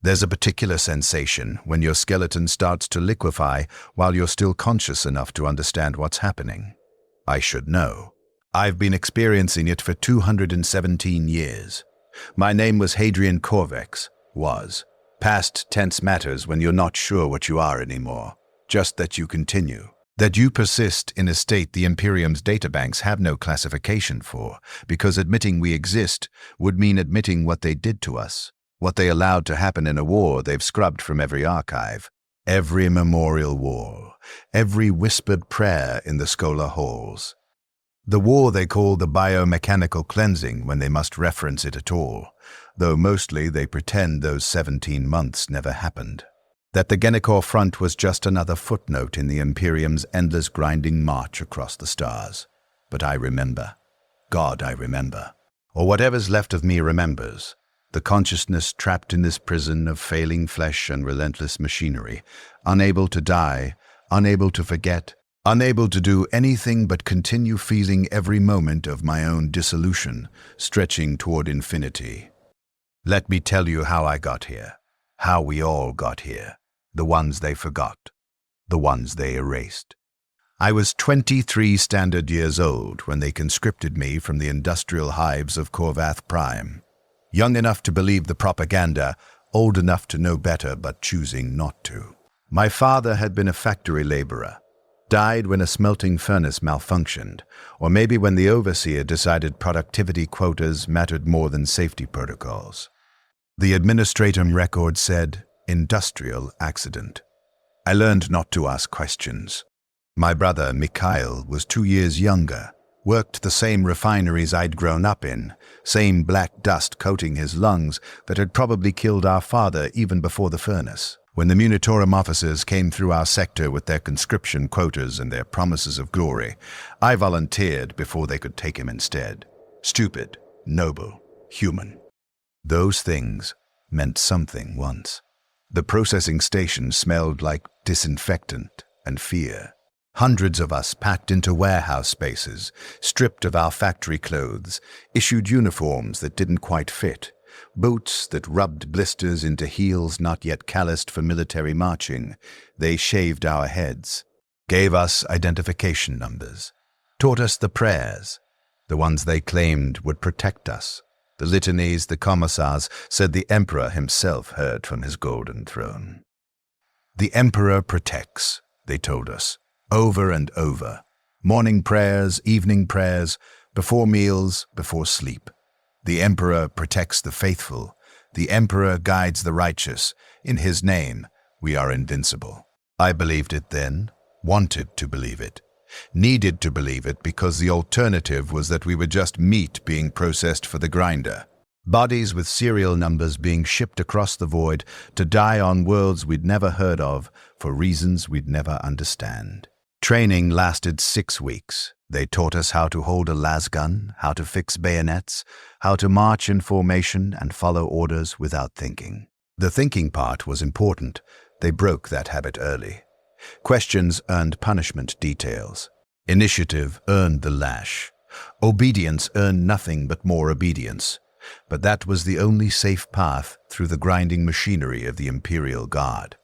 There's a particular sensation when your skeleton starts to liquefy while you're still conscious enough to understand what's happening. I should know. I've been experiencing it for 217 years. My name was Hadrian Corvex. Was. Past tense matters when you're not sure what you are anymore. Just that you continue. That you persist in a state the Imperium's databanks have no classification for, because admitting we exist would mean admitting what they did to us, what they allowed to happen in a war they've scrubbed from every archive, every memorial wall, every whispered prayer in the scholar halls. The war they call the biomechanical cleansing when they must reference it at all, though mostly they pretend those 17 months never happened. That the Genor front was just another footnote in the Imperium's endless grinding march across the stars. But I remember. God, I remember. Or whatever's left of me remembers. The consciousness trapped in this prison of failing flesh and relentless machinery, unable to die, unable to forget, unable to do anything but continue feeling every moment of my own dissolution, stretching toward infinity. Let me tell you how I got here, how we all got here, the ones they forgot, the ones they erased. I was 23 standard years old when they conscripted me from the industrial hives of Corvath Prime. Young enough to believe the propaganda, old enough to know better but choosing not to. My father had been a factory laborer, died when a smelting furnace malfunctioned, or maybe when the overseer decided productivity quotas mattered more than safety protocols. The administratum record said, industrial accident. I learned not to ask questions. My brother, Mikhail, was 2 years younger, worked the same refineries I'd grown up in, same black dust coating his lungs that had probably killed our father even before the furnace. When the Munitorum officers came through our sector with their conscription quotas and their promises of glory, I volunteered before they could take him instead. Stupid, noble, human. Those things meant something once. The processing station smelled like disinfectant and fear. Hundreds of us packed into warehouse spaces, stripped of our factory clothes, issued uniforms that didn't quite fit, boots that rubbed blisters into heels not yet calloused for military marching. They shaved our heads, gave us identification numbers, taught us the prayers, the ones they claimed would protect us, the litanies the commissars said the Emperor himself heard from his golden throne. The Emperor protects, they told us, over and over. Morning prayers, evening prayers, before meals, before sleep. The Emperor protects the faithful. The Emperor guides the righteous. In his name, we are invincible. I believed it then, wanted to believe it, needed to believe it because the alternative was that we were just meat being processed for the grinder. Bodies with serial numbers being shipped across the void to die on worlds we'd never heard of for reasons we'd never understand. Training lasted 6 weeks. They taught us how to hold a lasgun, how to fix bayonets, how to march in formation and follow orders without thinking. The thinking part was important. They broke that habit early. Questions earned punishment details. Initiative earned the lash. Obedience earned nothing but more obedience. But that was the only safe path through the grinding machinery of the Imperial Guard.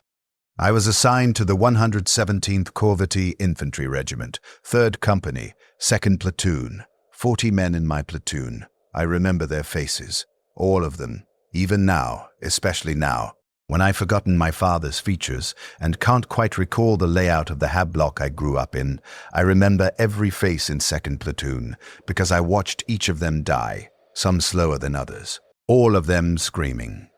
I was assigned to the 117th Corvetti Infantry Regiment, 3rd Company, 2nd Platoon. 40 men in my platoon. I remember their faces, all of them, even now, especially now, when I've forgotten my father's features and can't quite recall the layout of the hab block I grew up in. I remember every face in 2nd Platoon because I watched each of them die, some slower than others, all of them screaming.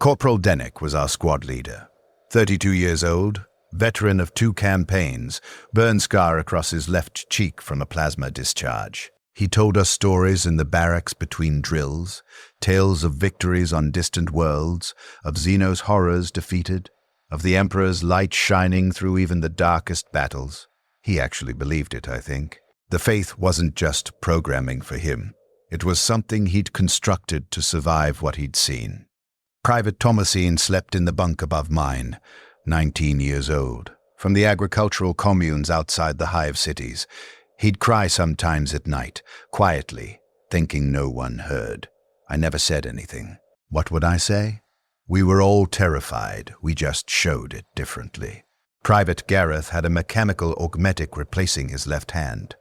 Corporal Dennick was our squad leader. 32 years old, veteran of 2 campaigns, burn scar across his left cheek from a plasma discharge. He told us stories in the barracks between drills, tales of victories on distant worlds, of Xenos horrors defeated, of the Emperor's light shining through even the darkest battles. He actually believed it, I think. The faith wasn't just programming for him. It was something he'd constructed to survive what he'd seen. Private Thomasine slept in the bunk above mine, 19 years old. From the agricultural communes outside the hive cities, he'd cry sometimes at night, quietly, thinking no one heard. I never said anything. What would I say? We were all terrified, we just showed it differently. Private Gareth had a mechanical augmetic replacing his left hand.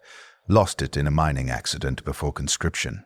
Lost it in a mining accident before conscription.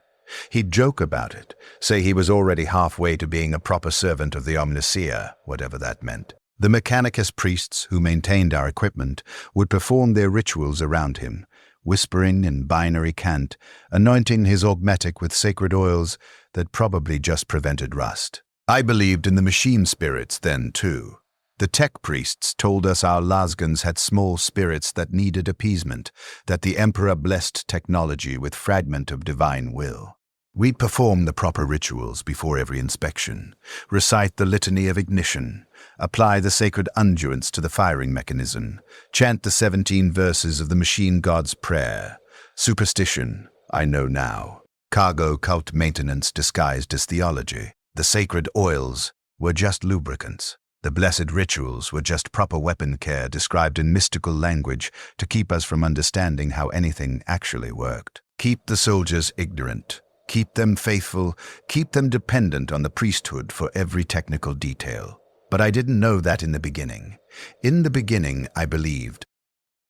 He'd joke about it, say he was already halfway to being a proper servant of the Omniseer, whatever that meant. The Mechanicus priests who maintained our equipment would perform their rituals around him, whispering in binary cant, anointing his augmetic with sacred oils that probably just prevented rust. I believed in the machine spirits then, too. The tech priests told us our Lasgans had small spirits that needed appeasement, that the Emperor blessed technology with fragment of divine will. We'd perform the proper rituals before every inspection, recite the litany of ignition, apply the sacred unguents to the firing mechanism, chant the 17 verses of the machine god's prayer. Superstition, I know now. Cargo cult maintenance disguised as theology. The sacred oils were just lubricants. The blessed rituals were just proper weapon care described in mystical language to keep us from understanding how anything actually worked. Keep the soldiers ignorant. Keep them faithful, keep them dependent on the priesthood for every technical detail. But I didn't know that in the beginning. In the beginning, I believed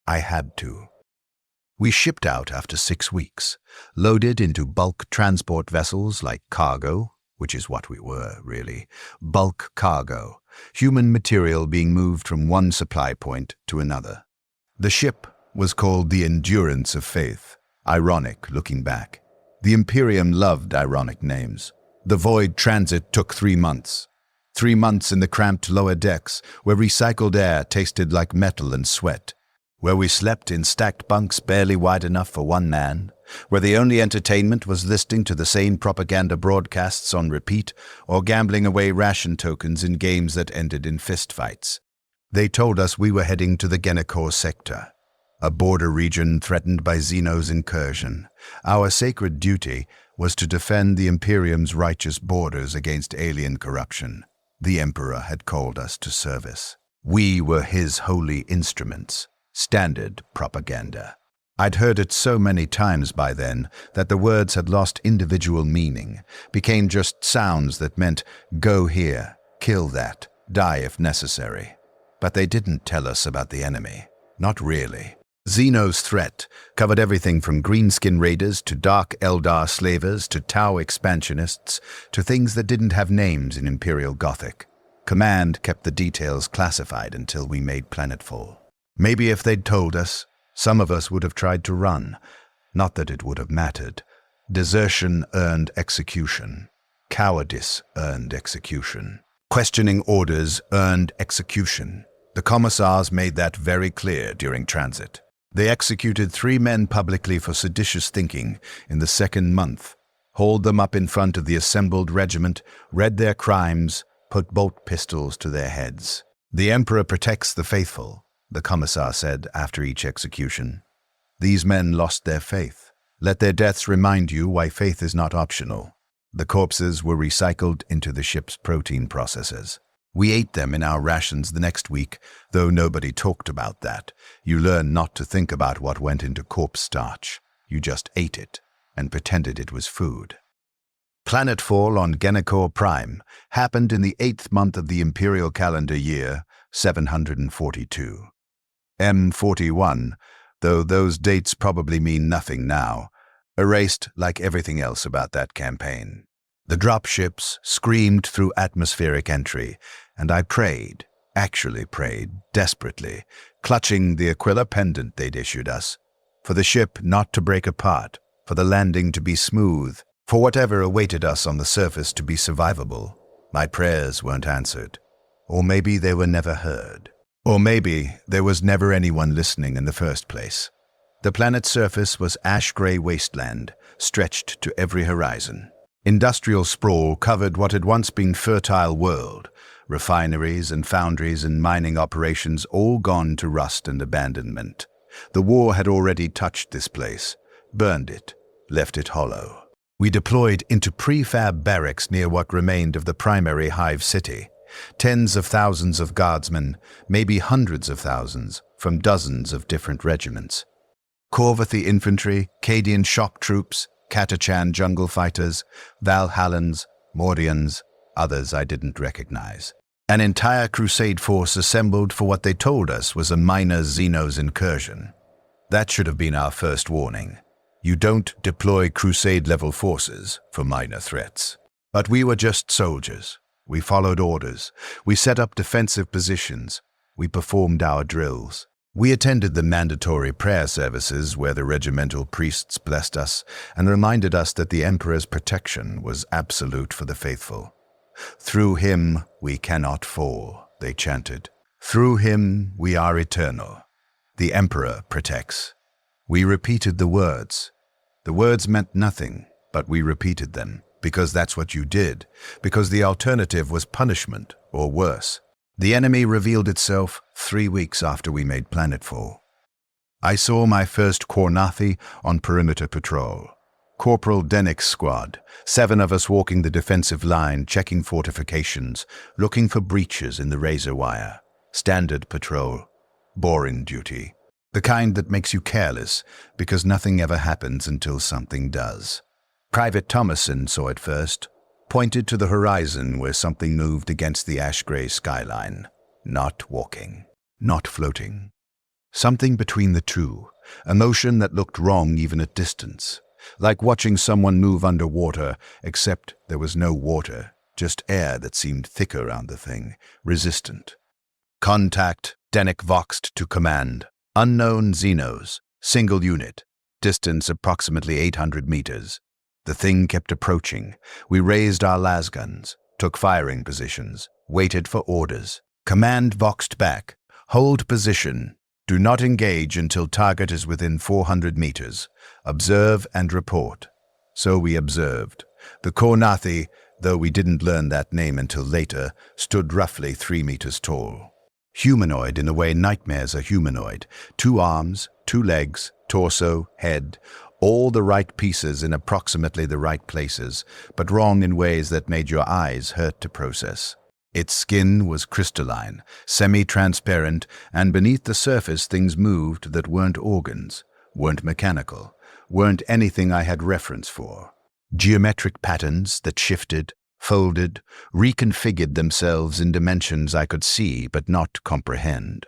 I had to. We shipped out after 6 weeks, loaded into bulk transport vessels like cargo, which is what we were, really, bulk cargo, human material being moved from one supply point to another. The ship was called the Endurance of Faith, ironic looking back. The Imperium loved ironic names. The void transit took 3 months. 3 months in the cramped lower decks, where recycled air tasted like metal and sweat, where we slept in stacked bunks barely wide enough for one man, where the only entertainment was listening to the same propaganda broadcasts on repeat or gambling away ration tokens in games that ended in fistfights. They told us we were heading to the Genor sector, a border region threatened by Xenos incursion. Our sacred duty was to defend the Imperium's righteous borders against alien corruption. The Emperor had called us to service. We were his holy instruments, standard propaganda. I'd heard it so many times by then that the words had lost individual meaning, became just sounds that meant go here, kill that, die if necessary. But they didn't tell us about the enemy. Not really. Xenos' threat covered everything from greenskin raiders to dark Eldar slavers to Tau expansionists to things that didn't have names in Imperial Gothic. Command kept the details classified until we made Planetfall. Maybe if they'd told us, some of us would have tried to run. Not that it would have mattered. Desertion earned execution. Cowardice earned execution. Questioning orders earned execution. The commissars made that very clear during transit. They executed 3 men publicly for seditious thinking in the 2nd month, hauled them up in front of the assembled regiment, read their crimes, put bolt pistols to their heads. The Emperor protects the faithful, the commissar said after each execution. These men lost their faith. Let their deaths remind you why faith is not optional. The corpses were recycled into the ship's protein processors. We ate them in our rations the next week, though nobody talked about that. You learn not to think about what went into corpse starch. You just ate it and pretended it was food. Planetfall on Genor Prime happened in the 8th month of the Imperial calendar year, 742. M41, though those dates probably mean nothing now, erased like everything else about that campaign. The dropships screamed through atmospheric entry, and I prayed, actually prayed, desperately, clutching the Aquila pendant they'd issued us, for the ship not to break apart, for the landing to be smooth, for whatever awaited us on the surface to be survivable. My prayers weren't answered. Or maybe they were never heard. Or maybe there was never anyone listening in the first place. The planet's surface was ash-gray wasteland, stretched to every horizon. Industrial sprawl covered what had once been fertile world, refineries and foundries and mining operations all gone to rust and abandonment. The war had already touched this place, burned it, left it hollow. We deployed into prefab barracks near what remained of the primary hive city. Tens of thousands of guardsmen, maybe hundreds of thousands, from dozens of different regiments. Corvathi infantry, Cadian shock troops, Catachan jungle fighters, Valhallans, Mordians, others I didn't recognize. An entire crusade force assembled for what they told us was a minor Xenos incursion. That should have been our first warning. You don't deploy crusade-level forces for minor threats. But we were just soldiers. We followed orders. We set up defensive positions. We performed our drills. We attended the mandatory prayer services where the regimental priests blessed us and reminded us that the Emperor's protection was absolute for the faithful. Through him we cannot fall, they chanted. Through him we are eternal. The Emperor protects. We repeated the words. The words meant nothing, but we repeated them, because that's what you did, because the alternative was punishment, or worse. The enemy revealed itself 3 weeks after we made Planetfall. I saw my first Kornathi on perimeter patrol. Corporal Dennick's squad, 7 of us walking the defensive line, checking fortifications, looking for breaches in the razor wire. Standard patrol. Boring duty. The kind that makes you careless, because nothing ever happens until something does. Private Thomason saw it first, pointed to the horizon where something moved against the ash-gray skyline. Not walking. Not floating. Something between the two, a motion that looked wrong even at distance. Like watching someone move underwater, except there was no water, just air that seemed thick around the thing, resistant. Contact, Dennick voxed to command. Unknown Xenos, single unit, distance approximately 800 meters. The thing kept approaching. We raised our lasguns, took firing positions, waited for orders. Command voxed back. Hold position. Do not engage until target is within 400 meters. Observe and report. So we observed. The Kornathi, though we didn't learn that name until later, stood roughly 3 meters tall. Humanoid in the way nightmares are humanoid. 2 arms, 2 legs, torso, head, all the right pieces in approximately the right places, but wrong in ways that made your eyes hurt to process. Its skin was crystalline, semi-transparent, and beneath the surface things moved that weren't organs, weren't mechanical, weren't anything I had reference for. Geometric patterns that shifted, folded, reconfigured themselves in dimensions I could see but not comprehend.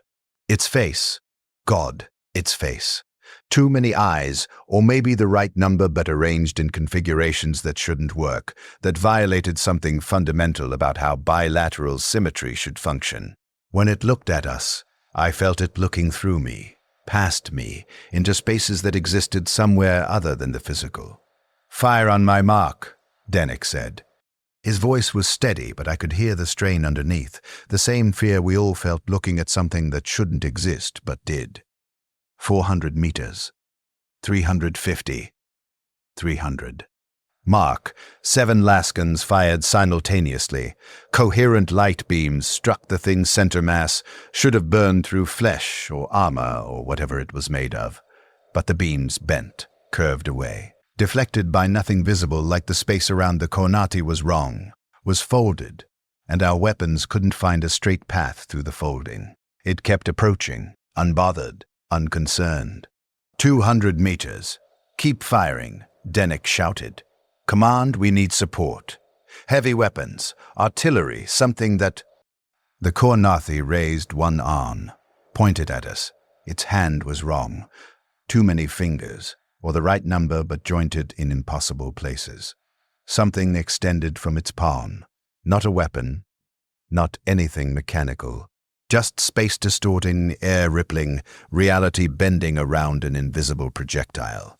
Its face. God, its face. Too many eyes, or maybe the right number but arranged in configurations that shouldn't work, that violated something fundamental about how bilateral symmetry should function. When it looked at us, I felt it looking through me, past me, into spaces that existed somewhere other than the physical. "Fire on my mark," Dennick said. His voice was steady, but I could hear the strain underneath, the same fear we all felt looking at something that shouldn't exist but did. 400 meters. 350. 300. Mark. 7 lasguns fired simultaneously. Coherent light beams struck the thing's center mass, should have burned through flesh or armor or whatever it was made of. But the beams bent, curved away. Deflected by nothing visible, like the space around the Kornathi was wrong, was folded, and our weapons couldn't find a straight path through the folding. It kept approaching, unbothered, unconcerned. 200 meters. Keep firing, Dennick shouted. Command, we need support. Heavy weapons, artillery, something that... The Kornathi raised one arm, pointed at us. Its hand was wrong. Too many fingers, or the right number but jointed in impossible places. Something extended from its palm. Not a weapon, not anything mechanical. Just space distorting, air rippling, reality bending around an invisible projectile.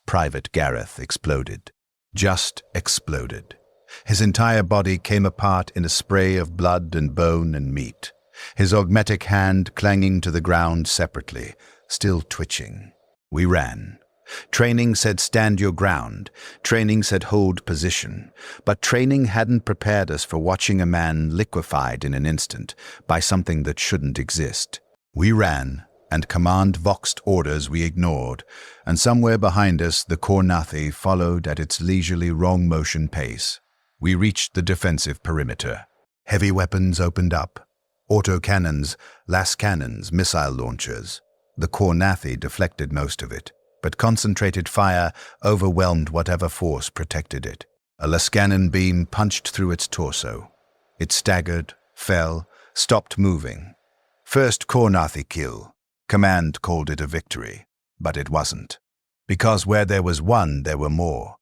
Private Gareth exploded. Just exploded. His entire body came apart in a spray of blood and bone and meat. His augmetic hand clanging to the ground separately, still twitching. We ran. Training said stand your ground. Training said hold position. But training hadn't prepared us for watching a man liquefied in an instant by something that shouldn't exist. We ran, and command voxed orders we ignored, and somewhere behind us the Kornathi followed at its leisurely wrong motion pace. We reached the defensive perimeter. Heavy weapons opened up. Autocannons, las cannons, missile launchers. The Kornathi deflected most of it, but concentrated fire overwhelmed whatever force protected it. A Lascanon beam punched through its torso. It staggered, fell, stopped moving. First Kornathi kill. Command called it a victory, but it wasn't. Because where there was one, there were more.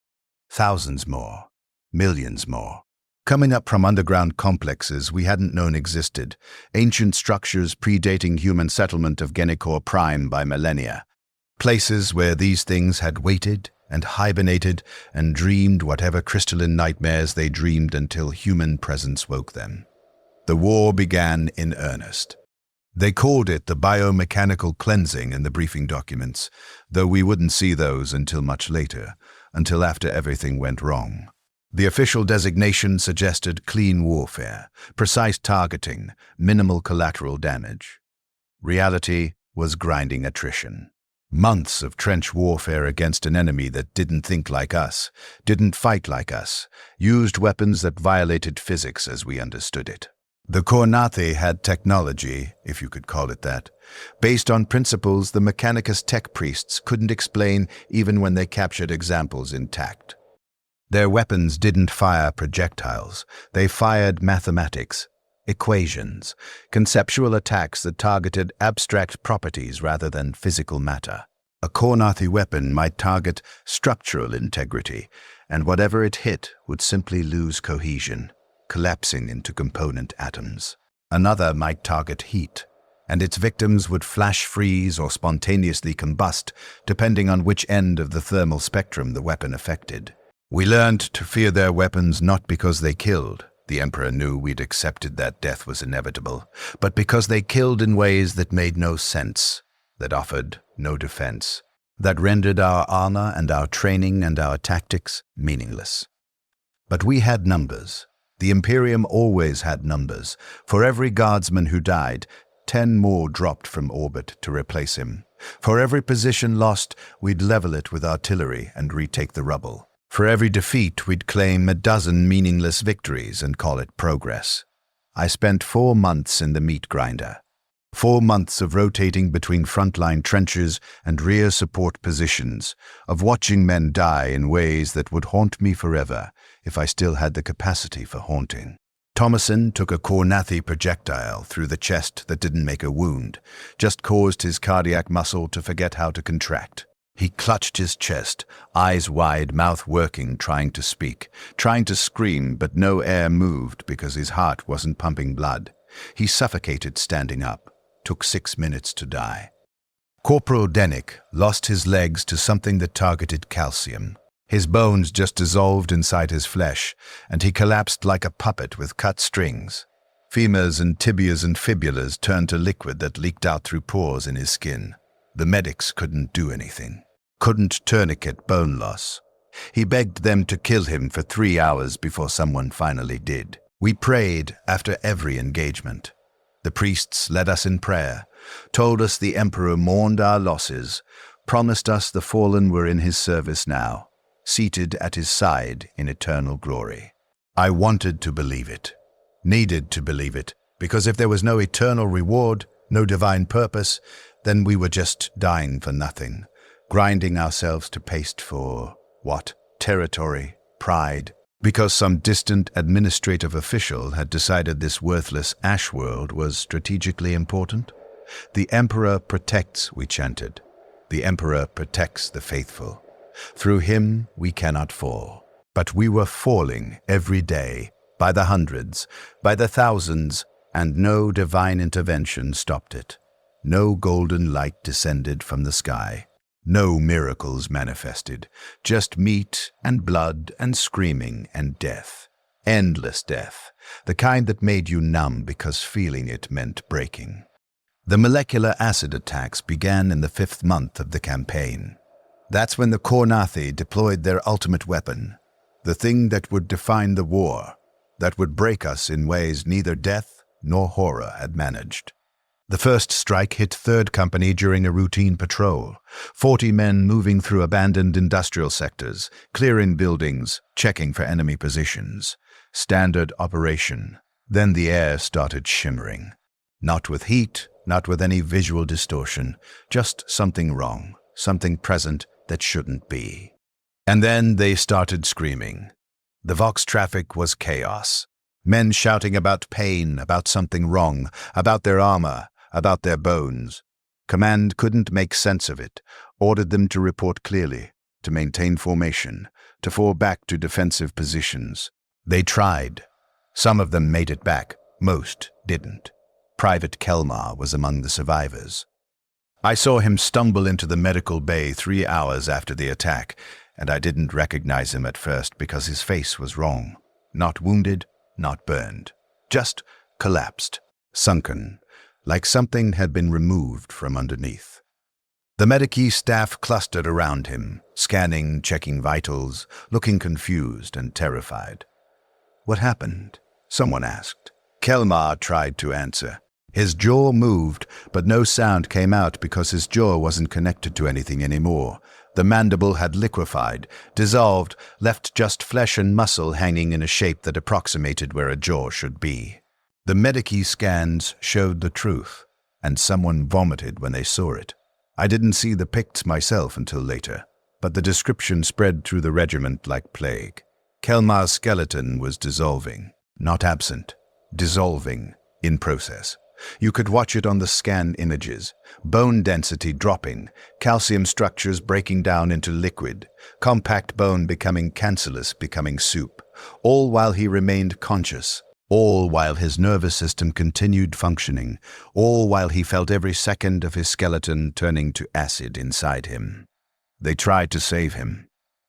Thousands more. Millions more. Coming up from underground complexes we hadn't known existed, ancient structures predating human settlement of Genor Prime by millennia. Places where these things had waited and hibernated and dreamed whatever crystalline nightmares they dreamed until human presence woke them. The war began in earnest. They called it the biomechanical cleansing in the briefing documents, though we wouldn't see those until much later, until after everything went wrong. The official designation suggested clean warfare, precise targeting, minimal collateral damage. Reality was grinding attrition. Months of trench warfare against an enemy that didn't think like us, didn't fight like us, used weapons that violated physics as we understood it. The Kornathi had technology, if you could call it that, based on principles the Mechanicus tech priests couldn't explain even when they captured examples intact. Their weapons didn't fire projectiles, they fired mathematics, equations, conceptual attacks that targeted abstract properties rather than physical matter. A Kornathi weapon might target structural integrity, and whatever it hit would simply lose cohesion, collapsing into component atoms. Another might target heat, and its victims would flash freeze or spontaneously combust, depending on which end of the thermal spectrum the weapon affected. We learned to fear their weapons not because they killed. The Emperor knew we'd accepted that death was inevitable, but because they killed in ways that made no sense, that offered no defense, that rendered our armor and our training and our tactics meaningless. But we had numbers. The Imperium always had numbers. For every guardsman who died, 10 more dropped from orbit to replace him. For every position lost, we'd level it with artillery and retake the rubble. For every defeat, we'd claim a dozen meaningless victories and call it progress. I spent 4 months in the meat grinder. 4 months of rotating between frontline trenches and rear support positions, of watching men die in ways that would haunt me forever if I still had the capacity for haunting. Thomason took a Kornathi projectile through the chest that didn't make a wound, just caused his cardiac muscle to forget how to contract. He clutched his chest, eyes wide, mouth working, trying to speak, trying to scream, but no air moved because his heart wasn't pumping blood. He suffocated standing up. Took 6 minutes to die. Corporal Denick lost his legs to something that targeted calcium. His bones just dissolved inside his flesh, and he collapsed like a puppet with cut strings. Femurs and tibias and fibulas turned to liquid that leaked out through pores in his skin. The medics couldn't do anything. Couldn't tourniquet bone loss. He begged them to kill him for 3 hours before someone finally did. We prayed after every engagement. The priests led us in prayer, told us the Emperor mourned our losses, promised us the fallen were in his service now, seated at his side in eternal glory. I wanted to believe it, needed to believe it, because if there was no eternal reward, no divine purpose, then we were just dying for nothing, grinding ourselves to paste for, what? Territory, pride. Because some distant administrative official had decided this worthless ash world was strategically important? The Emperor protects, we chanted. The Emperor protects the faithful. Through him we cannot fall. But we were falling every day, by the hundreds, by the thousands, and no divine intervention stopped it. No golden light descended from the sky. No miracles manifested, just meat and blood and screaming and death. Endless death, the kind that made you numb because feeling it meant breaking. The molecular acid attacks began in the 5th month of the campaign. That's when the Kornathi deployed their ultimate weapon, the thing that would define the war, that would break us in ways neither death nor horror had managed. The first strike hit 3rd Company during a routine patrol. 40 men moving through abandoned industrial sectors, clearing buildings, checking for enemy positions. Standard operation. Then the air started shimmering. Not with heat, not with any visual distortion, just something wrong, something present that shouldn't be. And then they started screaming. The Vox traffic was chaos. Men shouting about pain, about something wrong, about their armor, about their bones. Command couldn't make sense of it, ordered them to report clearly, to maintain formation, to fall back to defensive positions. They tried. Some of them made it back, most didn't. Private Kelmar was among the survivors. I saw him stumble into the medical bay 3 hours after the attack, and I didn't recognize him at first because his face was wrong. Not wounded, not burned. Just collapsed, sunken, like something had been removed from underneath. The Medici staff clustered around him, scanning, checking vitals, looking confused and terrified. "What happened?" someone asked. Kelmar tried to answer. His jaw moved, but no sound came out because his jaw wasn't connected to anything anymore. The mandible had liquefied, dissolved, left just flesh and muscle hanging in a shape that approximated where a jaw should be. The Medici scans showed the truth, and someone vomited when they saw it. I didn't see the pics myself until later, but the description spread through the regiment like plague. Kelmar's skeleton was dissolving, not absent, dissolving, in process. You could watch it on the scan images, bone density dropping, calcium structures breaking down into liquid, compact bone becoming cancellous, becoming soup, all while he remained conscious, all while his nervous system continued functioning, all while he felt every second of his skeleton turning to acid inside him. They tried to save him.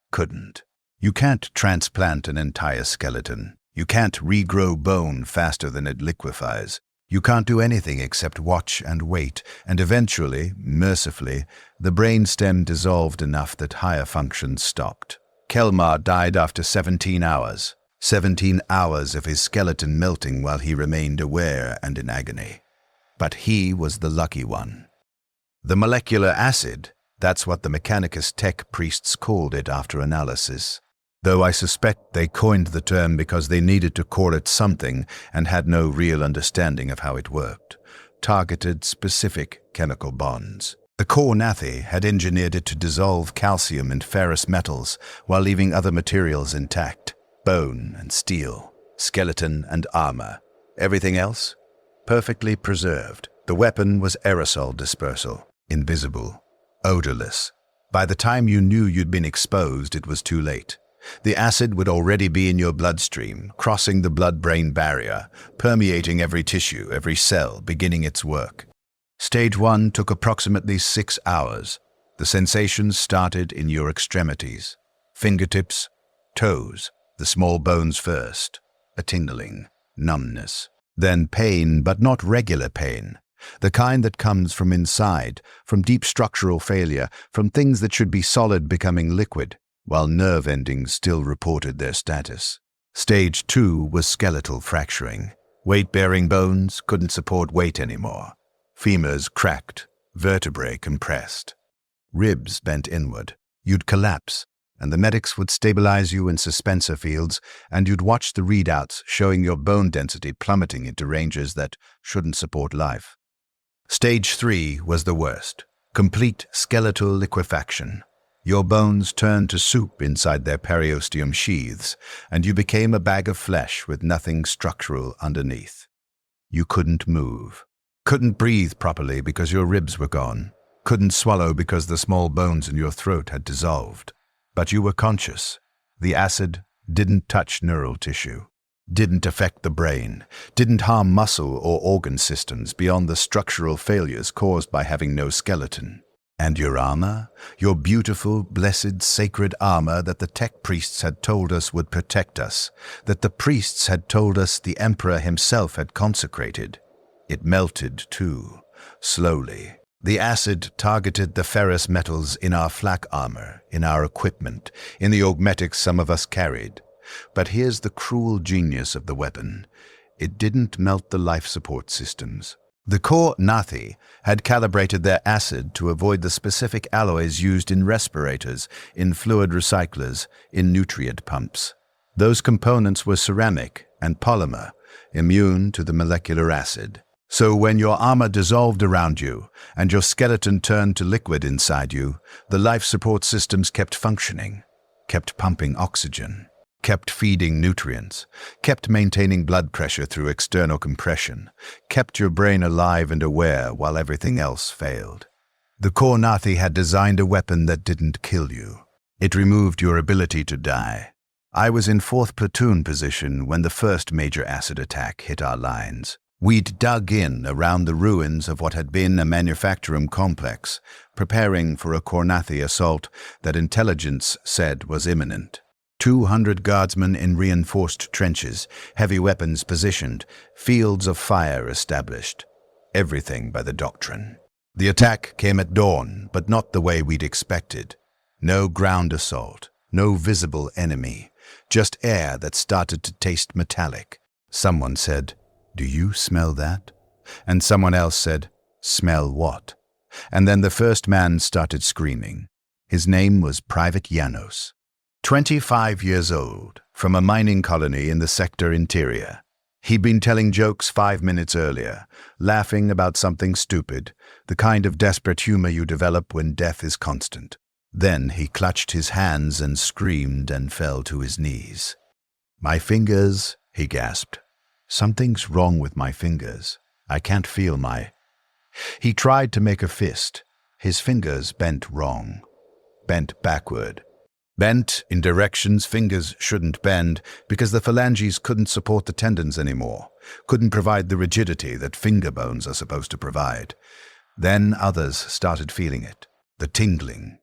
Couldn't. You can't transplant an entire skeleton. You can't regrow bone faster than it liquefies. You can't do anything except watch and wait, and eventually, mercifully, the brainstem dissolved enough that higher functions stopped. Kelmar died after 17 hours. 17 hours of his skeleton melting while he remained aware and in agony. But he was the lucky one. The molecular acid, that's what the Mechanicus tech priests called it after analysis. Though I suspect they coined the term because they needed to call it something and had no real understanding of how it worked. Targeted, specific chemical bonds. The core Nathi had engineered it to dissolve calcium and ferrous metals while leaving other materials intact. Bone and steel, skeleton and armor. Everything else? Perfectly preserved. The weapon was aerosol dispersal. Invisible. Odorless. By the time you knew you'd been exposed, it was too late. The acid would already be in your bloodstream, crossing the blood-brain barrier, permeating every tissue, every cell, beginning its work. Stage 1 took approximately 6 hours. The sensations started in your extremities. Fingertips, toes, the small bones first. A tingling, numbness. Then pain, but not regular pain. The kind that comes from inside, from deep structural failure, from things that should be solid becoming liquid, while nerve endings still reported their status. Stage 2 was skeletal fracturing. Weight-bearing bones couldn't support weight anymore. Femurs cracked, vertebrae compressed. Ribs bent inward. You'd collapse, and the medics would stabilize you in suspensor fields, and you'd watch the readouts showing your bone density plummeting into ranges that shouldn't support life. Stage 3 was the worst. Complete skeletal liquefaction. Your bones turned to soup inside their periosteum sheaths, and you became a bag of flesh with nothing structural underneath. You couldn't move. Couldn't breathe properly because your ribs were gone. Couldn't swallow because the small bones in your throat had dissolved. But you were conscious. The acid didn't touch neural tissue, didn't affect the brain, didn't harm muscle or organ systems beyond the structural failures caused by having no skeleton. And your armor? Your beautiful, blessed, sacred armor that the tech priests had told us would protect us, that the priests had told us the Emperor himself had consecrated. It melted too, slowly. The acid targeted the ferrous metals in our flak armor, in our equipment, in the augmetics some of us carried. But here's the cruel genius of the weapon. It didn't melt the life support systems. The core Nathi had calibrated their acid to avoid the specific alloys used in respirators, in fluid recyclers, in nutrient pumps. Those components were ceramic and polymer, immune to the molecular acid. So when your armor dissolved around you and your skeleton turned to liquid inside you, the life support systems kept functioning, kept pumping oxygen, kept feeding nutrients, kept maintaining blood pressure through external compression, kept your brain alive and aware while everything else failed. The core Nathi had designed a weapon that didn't kill you. It removed your ability to die. I was in 4th platoon position when the first major acid attack hit our lines. We'd dug in around the ruins of what had been a manufacturing complex, preparing for a core Nathi assault that intelligence said was imminent. 200 guardsmen in reinforced trenches, heavy weapons positioned, fields of fire established. Everything by the doctrine. The attack came at dawn, but not the way we'd expected. No ground assault, no visible enemy, just air that started to taste metallic. Someone said, "Do you smell that?" And someone else said, "Smell what?" And then the first man started screaming. His name was Private Xenos. 25 years old, from a mining colony in the sector interior. He'd been telling jokes 5 minutes earlier, laughing about something stupid, the kind of desperate humor you develop when death is constant. Then he clutched his hands and screamed and fell to his knees. "My fingers," he gasped. "Something's wrong with my fingers. I can't feel my—" He tried to make a fist. His fingers bent wrong. Bent backward. Bent in directions fingers shouldn't bend because the phalanges couldn't support the tendons anymore, couldn't provide the rigidity that finger bones are supposed to provide. Then others started feeling it. The tingling,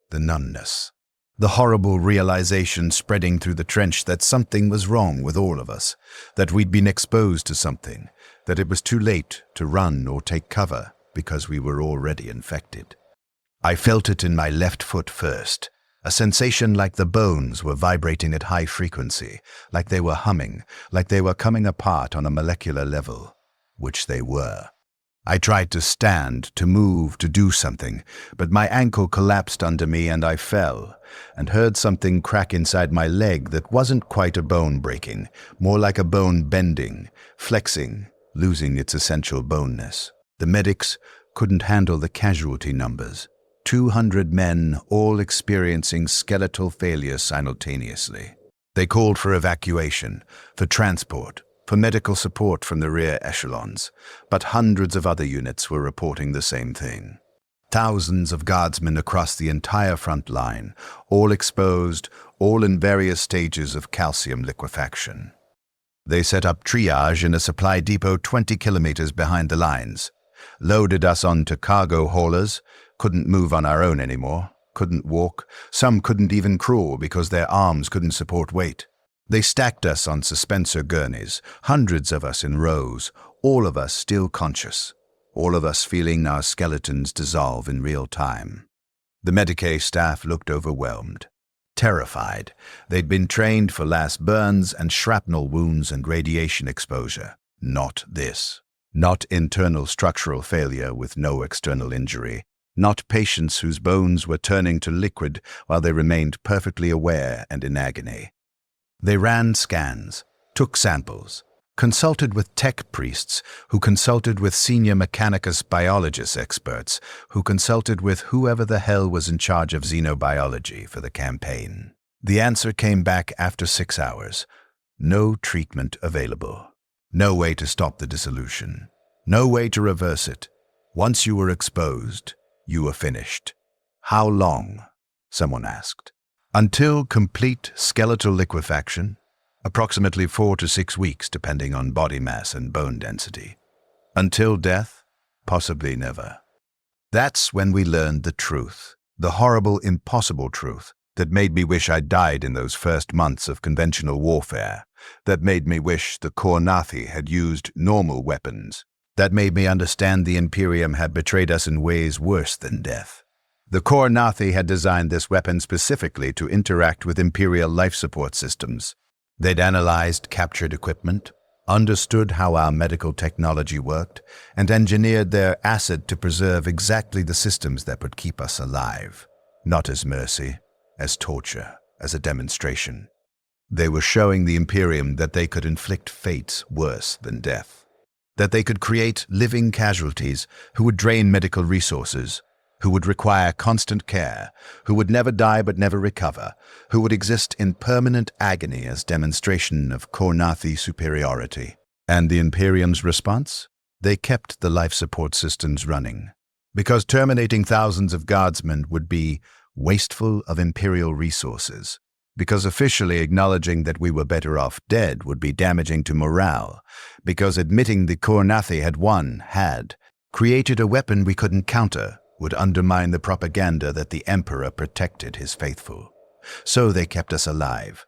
the numbness. The horrible realization spreading through the trench that something was wrong with all of us, that we'd been exposed to something, that it was too late to run or take cover because we were already infected. I felt it in my left foot first. A sensation like the bones were vibrating at high frequency, like they were humming, like they were coming apart on a molecular level, which they were. I tried to stand, to move, to do something, but my ankle collapsed under me and I fell, and heard something crack inside my leg that wasn't quite a bone breaking, more like a bone bending, flexing, losing its essential boneness. The medics couldn't handle the casualty numbers. 200 men, all experiencing skeletal failure simultaneously. They called for evacuation, for transport, for medical support from the rear echelons, but hundreds of other units were reporting the same thing. Thousands of guardsmen across the entire front line, all exposed, all in various stages of calcium liquefaction. They set up triage in a supply depot 20 kilometers behind the lines, loaded us onto cargo haulers, couldn't move on our own anymore, couldn't walk, some couldn't even crawl because their arms couldn't support weight. They stacked us on suspensor gurneys, hundreds of us in rows, all of us still conscious, all of us feeling our skeletons dissolve in real time. The Medicae staff looked overwhelmed, terrified. They'd been trained for last burns and shrapnel wounds and radiation exposure. Not this. Not internal structural failure with no external injury. Not patients whose bones were turning to liquid while they remained perfectly aware and in agony. They ran scans, took samples, consulted with tech priests, who consulted with senior mechanicus biologist experts, who consulted with whoever the hell was in charge of xenobiology for the campaign. The answer came back after 6 hours. No treatment available. No way to stop the dissolution. No way to reverse it. Once you were exposed, you were finished. How long? Someone asked. Until complete skeletal liquefaction, approximately 4 to 6 weeks depending on body mass and bone density. Until death? Possibly never. That's when we learned the truth, the horrible, impossible truth that made me wish I'd died in those first months of conventional warfare, that made me wish the core Nathi had used normal weapons, that made me understand the Imperium had betrayed us in ways worse than death. The core Nathi had designed this weapon specifically to interact with Imperial life support systems. They'd analyzed captured equipment, understood how our medical technology worked, and engineered their acid to preserve exactly the systems that would keep us alive. Not as mercy, as torture, as a demonstration. They were showing the Imperium that they could inflict fates worse than death. That they could create living casualties who would drain medical resources, who would require constant care, who would never die but never recover, who would exist in permanent agony as demonstration of Kornathi superiority. And the Imperium's response? They kept the life support systems running, because terminating thousands of guardsmen would be wasteful of Imperial resources, because officially acknowledging that we were better off dead would be damaging to morale, because admitting the Kornathi had created a weapon we couldn't counter, would undermine the propaganda that the Emperor protected his faithful. So they kept us alive,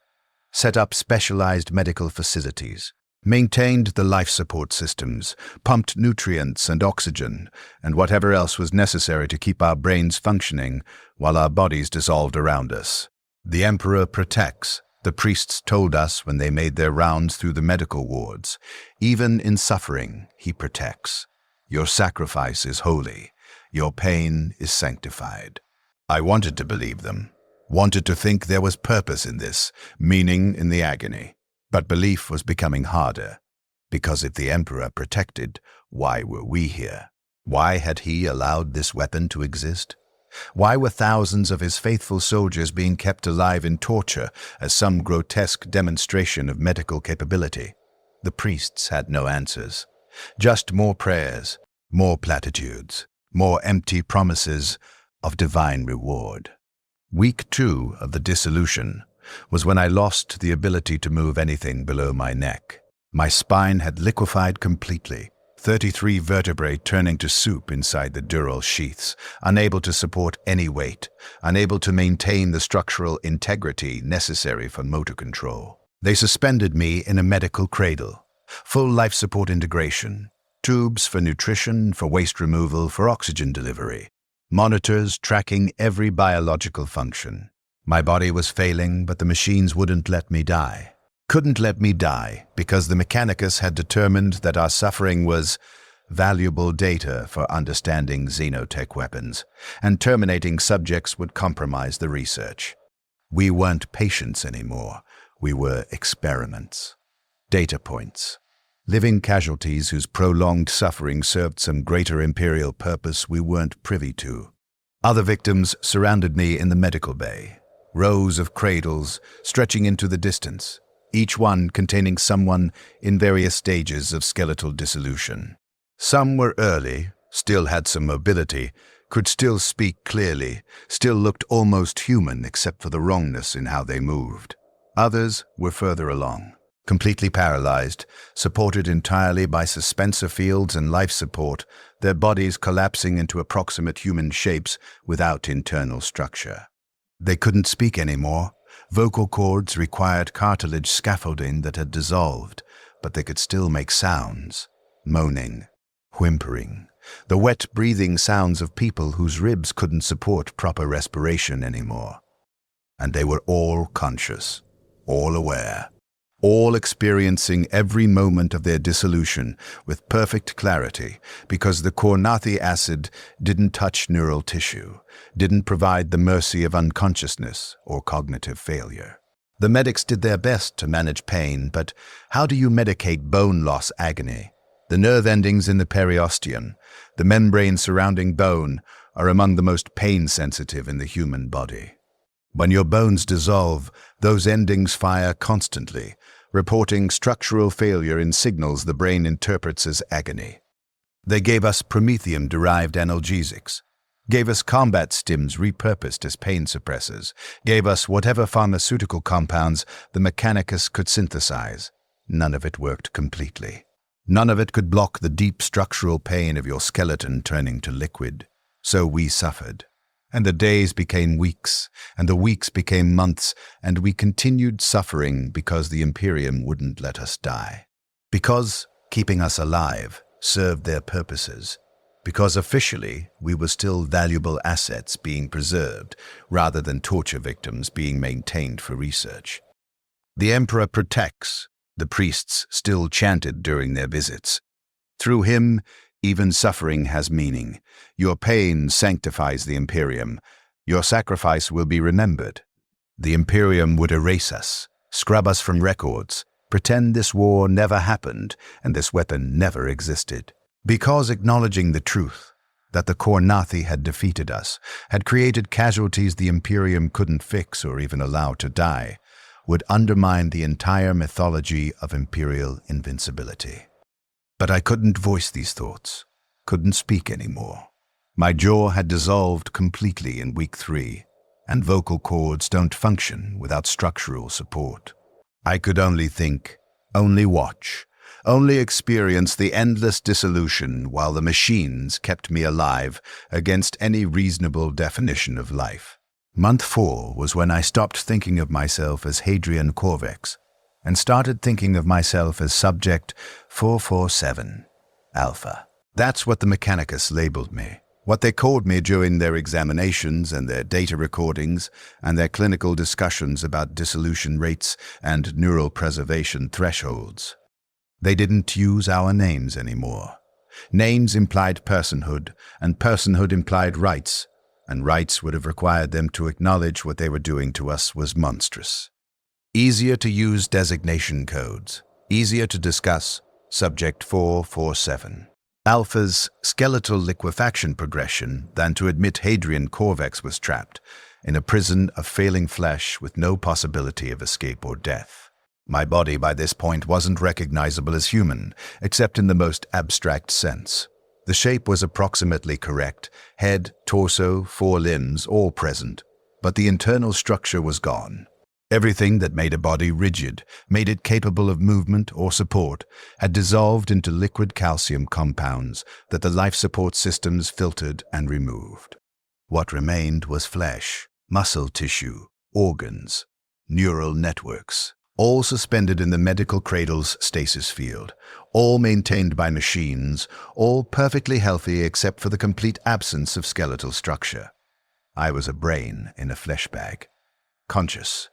set up specialized medical facilities, maintained the life support systems, pumped nutrients and oxygen, and whatever else was necessary to keep our brains functioning while our bodies dissolved around us. The Emperor protects, the priests told us when they made their rounds through the medical wards. Even in suffering, he protects. Your sacrifice is holy. Your pain is sanctified. I wanted to believe them, wanted to think there was purpose in this, meaning in the agony. But belief was becoming harder, because if the Emperor protected, why were we here? Why had he allowed this weapon to exist? Why were thousands of his faithful soldiers being kept alive in torture as some grotesque demonstration of medical capability? The priests had no answers, just more prayers, more platitudes, more empty promises of divine reward. Week 2 of the dissolution was when I lost the ability to move anything below my neck. My spine had liquefied completely, 33 vertebrae turning to soup inside the dural sheaths, unable to support any weight, unable to maintain the structural integrity necessary for motor control. They suspended me in a medical cradle, full life support integration, tubes for nutrition, for waste removal, for oxygen delivery, monitors tracking every biological function. My body was failing, but the machines wouldn't let me die. Couldn't let me die because the Mechanicus had determined that our suffering was valuable data for understanding xenotech weapons, and terminating subjects would compromise the research. We weren't patients anymore. We were experiments. Data points. Living casualties whose prolonged suffering served some greater imperial purpose we weren't privy to. Other victims surrounded me in the medical bay. Rows of cradles stretching into the distance, each one containing someone in various stages of skeletal dissolution. Some were early, still had some mobility, could still speak clearly, still looked almost human except for the wrongness in how they moved. Others were further along, completely paralyzed, supported entirely by suspensor fields and life support, their bodies collapsing into approximate human shapes without internal structure. They couldn't speak anymore. Vocal cords required cartilage scaffolding that had dissolved, but they could still make sounds, moaning, whimpering, the wet breathing sounds of people whose ribs couldn't support proper respiration anymore. And they were all conscious, all aware, all experiencing every moment of their dissolution with perfect clarity, because the Kornathi acid didn't touch neural tissue, didn't provide the mercy of unconsciousness or cognitive failure. The medics did their best to manage pain, but how do you medicate bone loss agony? The nerve endings in the periosteum, the membrane surrounding bone, are among the most pain-sensitive in the human body. When your bones dissolve, those endings fire constantly, reporting structural failure in signals the brain interprets as agony. They gave us promethium-derived analgesics, gave us combat stims repurposed as pain suppressors, gave us whatever pharmaceutical compounds the Mechanicus could synthesize. None of it worked completely. None of it could block the deep structural pain of your skeleton turning to liquid. So we suffered. And the days became weeks, and the weeks became months, and we continued suffering because the Imperium wouldn't let us die. Because keeping us alive served their purposes. Because officially we were still valuable assets being preserved, rather than torture victims being maintained for research. The Emperor protects, the priests still chanted during their visits. Through him, even suffering has meaning. Your pain sanctifies the Imperium. Your sacrifice will be remembered. The Imperium would erase us, scrub us from records, pretend this war never happened and this weapon never existed. Because acknowledging the truth, that the Kornathi had defeated us, had created casualties the Imperium couldn't fix or even allow to die, would undermine the entire mythology of Imperial invincibility. But I couldn't voice these thoughts, couldn't speak anymore. My jaw had dissolved completely in week 3, and vocal cords don't function without structural support. I could only think, only watch, only experience the endless dissolution while the machines kept me alive against any reasonable definition of life. Month 4 was when I stopped thinking of myself as Hadrian Corvex and started thinking of myself as Subject 447, Alpha. That's what the Mechanicus labeled me, what they called me during their examinations and their data recordings and their clinical discussions about dissolution rates and neural preservation thresholds. They didn't use our names anymore. Names implied personhood, and personhood implied rights, and rights would have required them to acknowledge what they were doing to us was monstrous. Easier to use designation codes, easier to discuss Subject 447. Alpha's skeletal liquefaction progression than to admit Hadrian Corvex was trapped in a prison of failing flesh with no possibility of escape or death. My body by this point wasn't recognizable as human, except in the most abstract sense. The shape was approximately correct, head, torso, 4 limbs, all present, but the internal structure was gone. Everything that made a body rigid, made it capable of movement or support, had dissolved into liquid calcium compounds that the life support systems filtered and removed. What remained was flesh, muscle tissue, organs, neural networks, all suspended in the medical cradle's stasis field, all maintained by machines, all perfectly healthy except for the complete absence of skeletal structure. I was a brain in a flesh bag, conscious,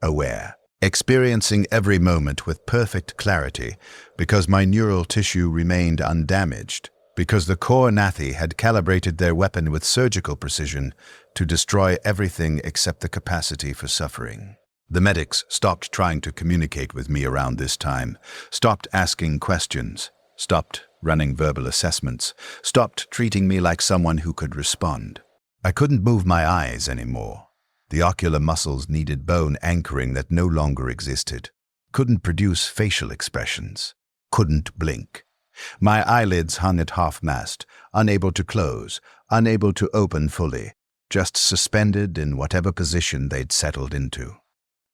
aware, experiencing every moment with perfect clarity because my neural tissue remained undamaged, because the Kornathi had calibrated their weapon with surgical precision to destroy everything except the capacity for suffering. The medics stopped trying to communicate with me around this time, stopped asking questions, stopped running verbal assessments, stopped treating me like someone who could respond. I couldn't move my eyes anymore. The ocular muscles needed bone anchoring that no longer existed, couldn't produce facial expressions, couldn't blink. My eyelids hung at half-mast, unable to close, unable to open fully, just suspended in whatever position they'd settled into.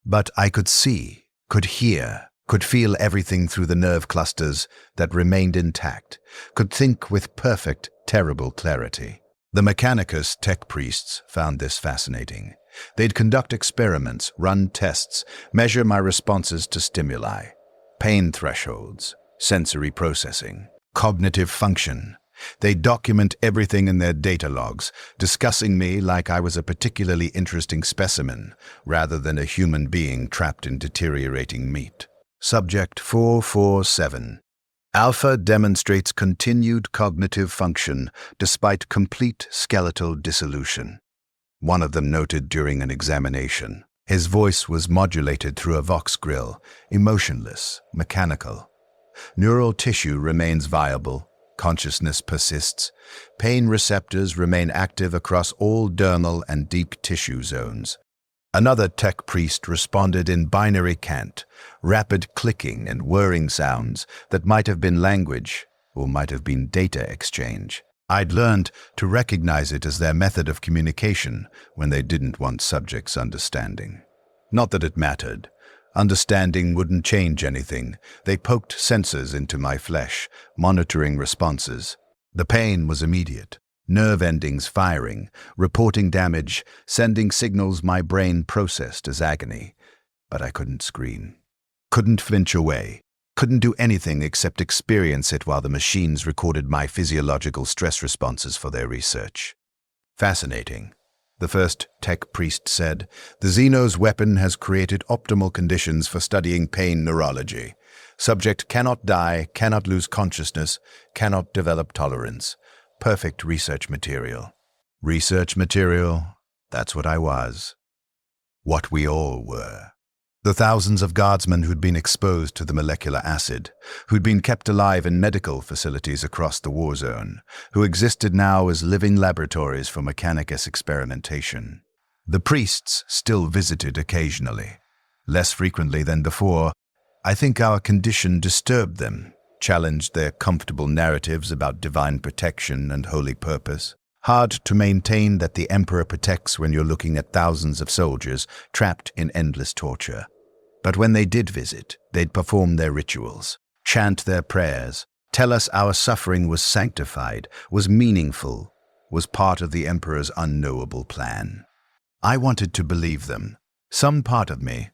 But I could see, could hear, could feel everything through the nerve clusters that remained intact, could think with perfect, terrible clarity. The Mechanicus tech priests found this fascinating. They'd conduct experiments, run tests, measure my responses to stimuli, pain thresholds, sensory processing, cognitive function. They'd document everything in their data logs, discussing me like I was a particularly interesting specimen, rather than a human being trapped in deteriorating meat. Subject 447. Alpha demonstrates continued cognitive function despite complete skeletal dissolution. One of them noted during an examination. His voice was modulated through a Vox grill, emotionless, mechanical. Neural tissue remains viable, consciousness persists, pain receptors remain active across all dermal and deep tissue zones. Another tech priest responded in binary cant, rapid clicking and whirring sounds that might have been language or might have been data exchange. I'd learned to recognize it as their method of communication when they didn't want subjects understanding. Not that it mattered. Understanding wouldn't change anything. They poked sensors into my flesh, monitoring responses. The pain was immediate. Nerve endings firing, reporting damage, sending signals my brain processed as agony. But I couldn't scream. Couldn't flinch away. Couldn't do anything except experience it while the machines recorded my physiological stress responses for their research. Fascinating. The first tech priest said, the Xenos weapon has created optimal conditions for studying pain neurology. Subject cannot die, cannot lose consciousness, cannot develop tolerance. Perfect research material. Research material, that's what I was. What we all were. The thousands of guardsmen who'd been exposed to the molecular acid, who'd been kept alive in medical facilities across the war zone, who existed now as living laboratories for Mechanicus experimentation. The priests still visited occasionally. Less frequently than before. I think our condition disturbed them, challenged their comfortable narratives about divine protection and holy purpose. Hard to maintain that the Emperor protects when you're looking at thousands of soldiers trapped in endless torture. But when they did visit, they'd perform their rituals, chant their prayers, tell us our suffering was sanctified, was meaningful, was part of the Emperor's unknowable plan. I wanted to believe them. Some part of me,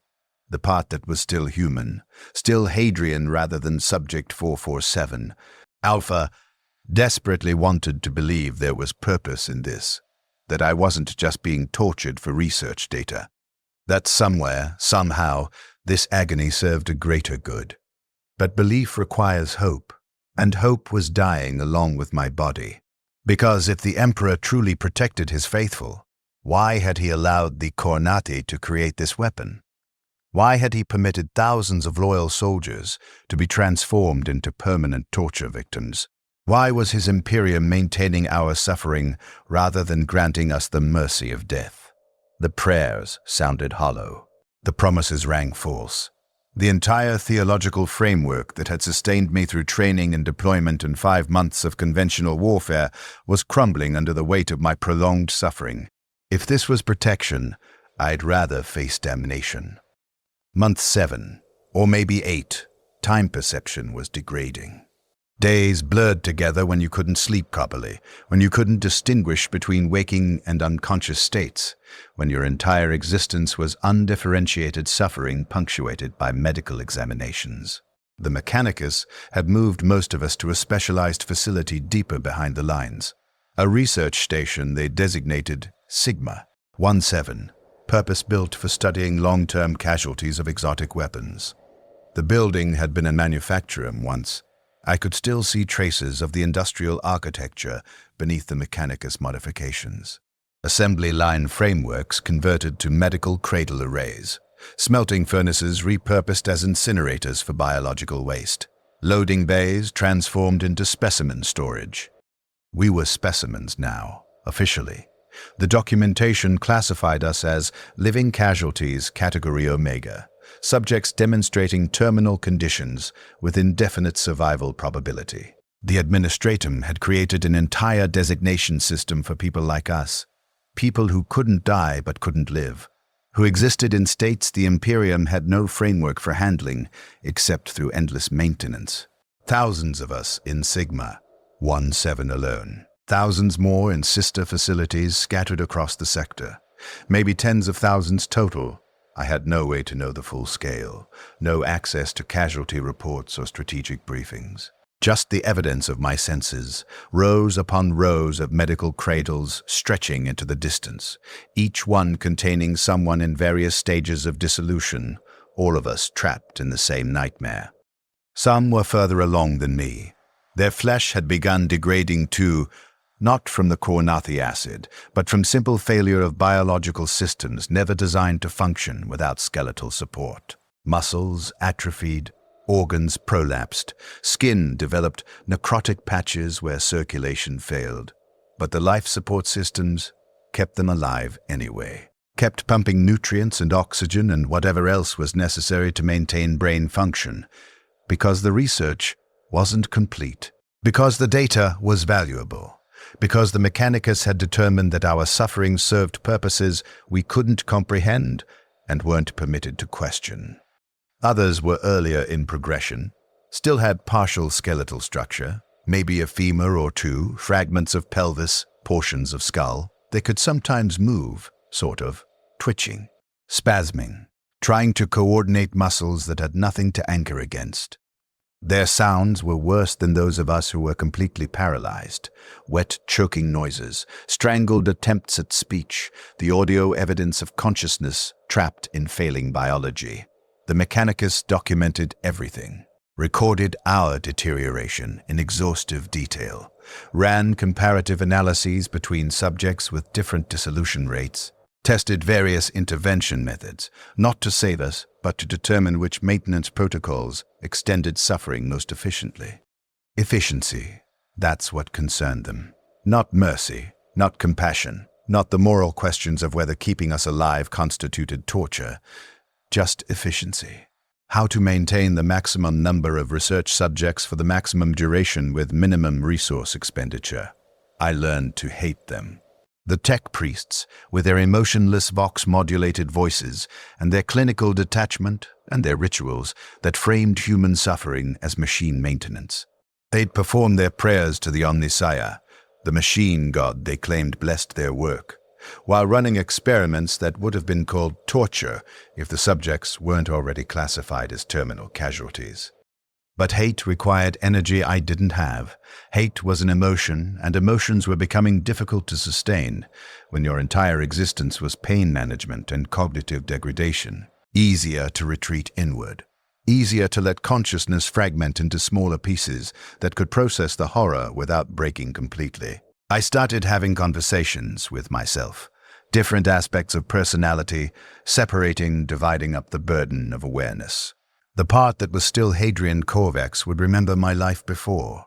the part that was still human, still Hadrian rather than Subject 447, Alpha, desperately wanted to believe there was purpose in this, that I wasn't just being tortured for research data, that somewhere, somehow, this agony served a greater good. But belief requires hope, and hope was dying along with my body. Because if the Emperor truly protected his faithful, why had he allowed the Coronati to create this weapon? Why had he permitted thousands of loyal soldiers to be transformed into permanent torture victims? Why was his Imperium maintaining our suffering rather than granting us the mercy of death? The prayers sounded hollow. The promises rang false. The entire theological framework that had sustained me through training and deployment and 5 months of conventional warfare was crumbling under the weight of my prolonged suffering. If this was protection, I'd rather face damnation. Month 7, or maybe 8, time perception was degrading. Days blurred together when you couldn't sleep properly, when you couldn't distinguish between waking and unconscious states, when your entire existence was undifferentiated suffering punctuated by medical examinations. The Mechanicus had moved most of us to a specialized facility deeper behind the lines, a research station they designated Sigma 17, purpose-built for studying long-term casualties of exotic weapons. The building had been a manufactorum once. I could still see traces of the industrial architecture beneath the Mechanicus modifications. Assembly line frameworks converted to medical cradle arrays, smelting furnaces repurposed as incinerators for biological waste, loading bays transformed into specimen storage. We were specimens now, officially. The documentation classified us as living casualties category Omega, subjects demonstrating terminal conditions with indefinite survival probability. The administratum had created an entire designation system for people like us, people who couldn't die but couldn't live, who existed in states the Imperium had no framework for handling except through endless maintenance. Thousands of us in Sigma, 17 alone. Thousands more in sister facilities scattered across the sector. Maybe tens of thousands total. I had no way to know the full scale, no access to casualty reports or strategic briefings. Just the evidence of my senses, rows upon rows of medical cradles stretching into the distance, each one containing someone in various stages of dissolution, all of us trapped in the same nightmare. Some were further along than me. Their flesh had begun degrading too, not from the Coronati acid, but from simple failure of biological systems never designed to function without skeletal support. Muscles atrophied, organs prolapsed, skin developed necrotic patches where circulation failed. But the life support systems kept them alive anyway, kept pumping nutrients and oxygen and whatever else was necessary to maintain brain function, because the research wasn't complete, because the data was valuable, because the Mechanicus had determined that our suffering served purposes we couldn't comprehend and weren't permitted to question. Others were earlier in progression, still had partial skeletal structure, maybe a femur or two, fragments of pelvis, portions of skull. They could sometimes move, sort of, twitching, spasming, trying to coordinate muscles that had nothing to anchor against. Their sounds were worse than those of us who were completely paralyzed. Wet, choking noises, strangled attempts at speech, the audio evidence of consciousness trapped in failing biology. The Mechanicus documented everything, recorded our deterioration in exhaustive detail, ran comparative analyses between subjects with different dissolution rates, tested various intervention methods, not to save us, but to determine which maintenance protocols extended suffering most efficiently. Efficiency, that's what concerned them. Not mercy, not compassion, not the moral questions of whether keeping us alive constituted torture, just efficiency. How to maintain the maximum number of research subjects for the maximum duration with minimum resource expenditure. I learned to hate them. The tech priests, with their emotionless vox-modulated voices and their clinical detachment and their rituals that framed human suffering as machine maintenance. They'd perform their prayers to the Omniscience, the machine god they claimed blessed their work, while running experiments that would have been called torture if the subjects weren't already classified as terminal casualties. But hate required energy I didn't have. Hate was an emotion, and emotions were becoming difficult to sustain when your entire existence was pain management and cognitive degradation. Easier to retreat inward. Easier to let consciousness fragment into smaller pieces that could process the horror without breaking completely. I started having conversations with myself. Different aspects of personality, separating, dividing up the burden of awareness. The part that was still Hadrian Corvax would remember my life before.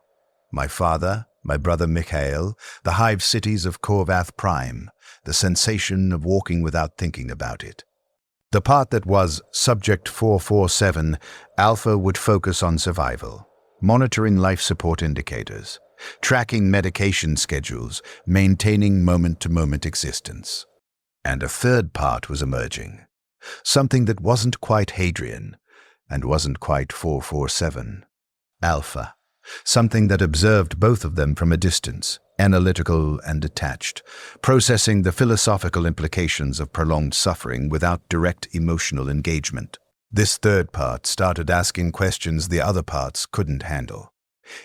My father, my brother Mikhail, the hive cities of Corvath Prime, the sensation of walking without thinking about it. The part that was Subject 447, Alpha would focus on survival, monitoring life support indicators, tracking medication schedules, maintaining moment-to-moment existence. And a third part was emerging, something that wasn't quite Hadrian, and wasn't quite 447. Alpha. Something that observed both of them from a distance, analytical and detached, processing the philosophical implications of prolonged suffering without direct emotional engagement. This third part started asking questions the other parts couldn't handle.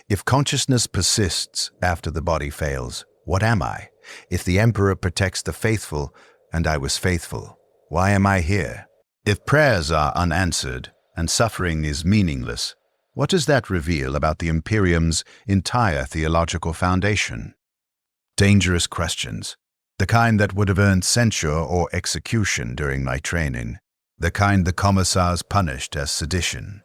If consciousness persists after the body fails, what am I? If the Emperor protects the faithful, and I was faithful, why am I here? If prayers are unanswered, and suffering is meaningless, what does that reveal about the Imperium's entire theological foundation? Dangerous questions, the kind that would have earned censure or execution during my training, the kind the commissars punished as sedition.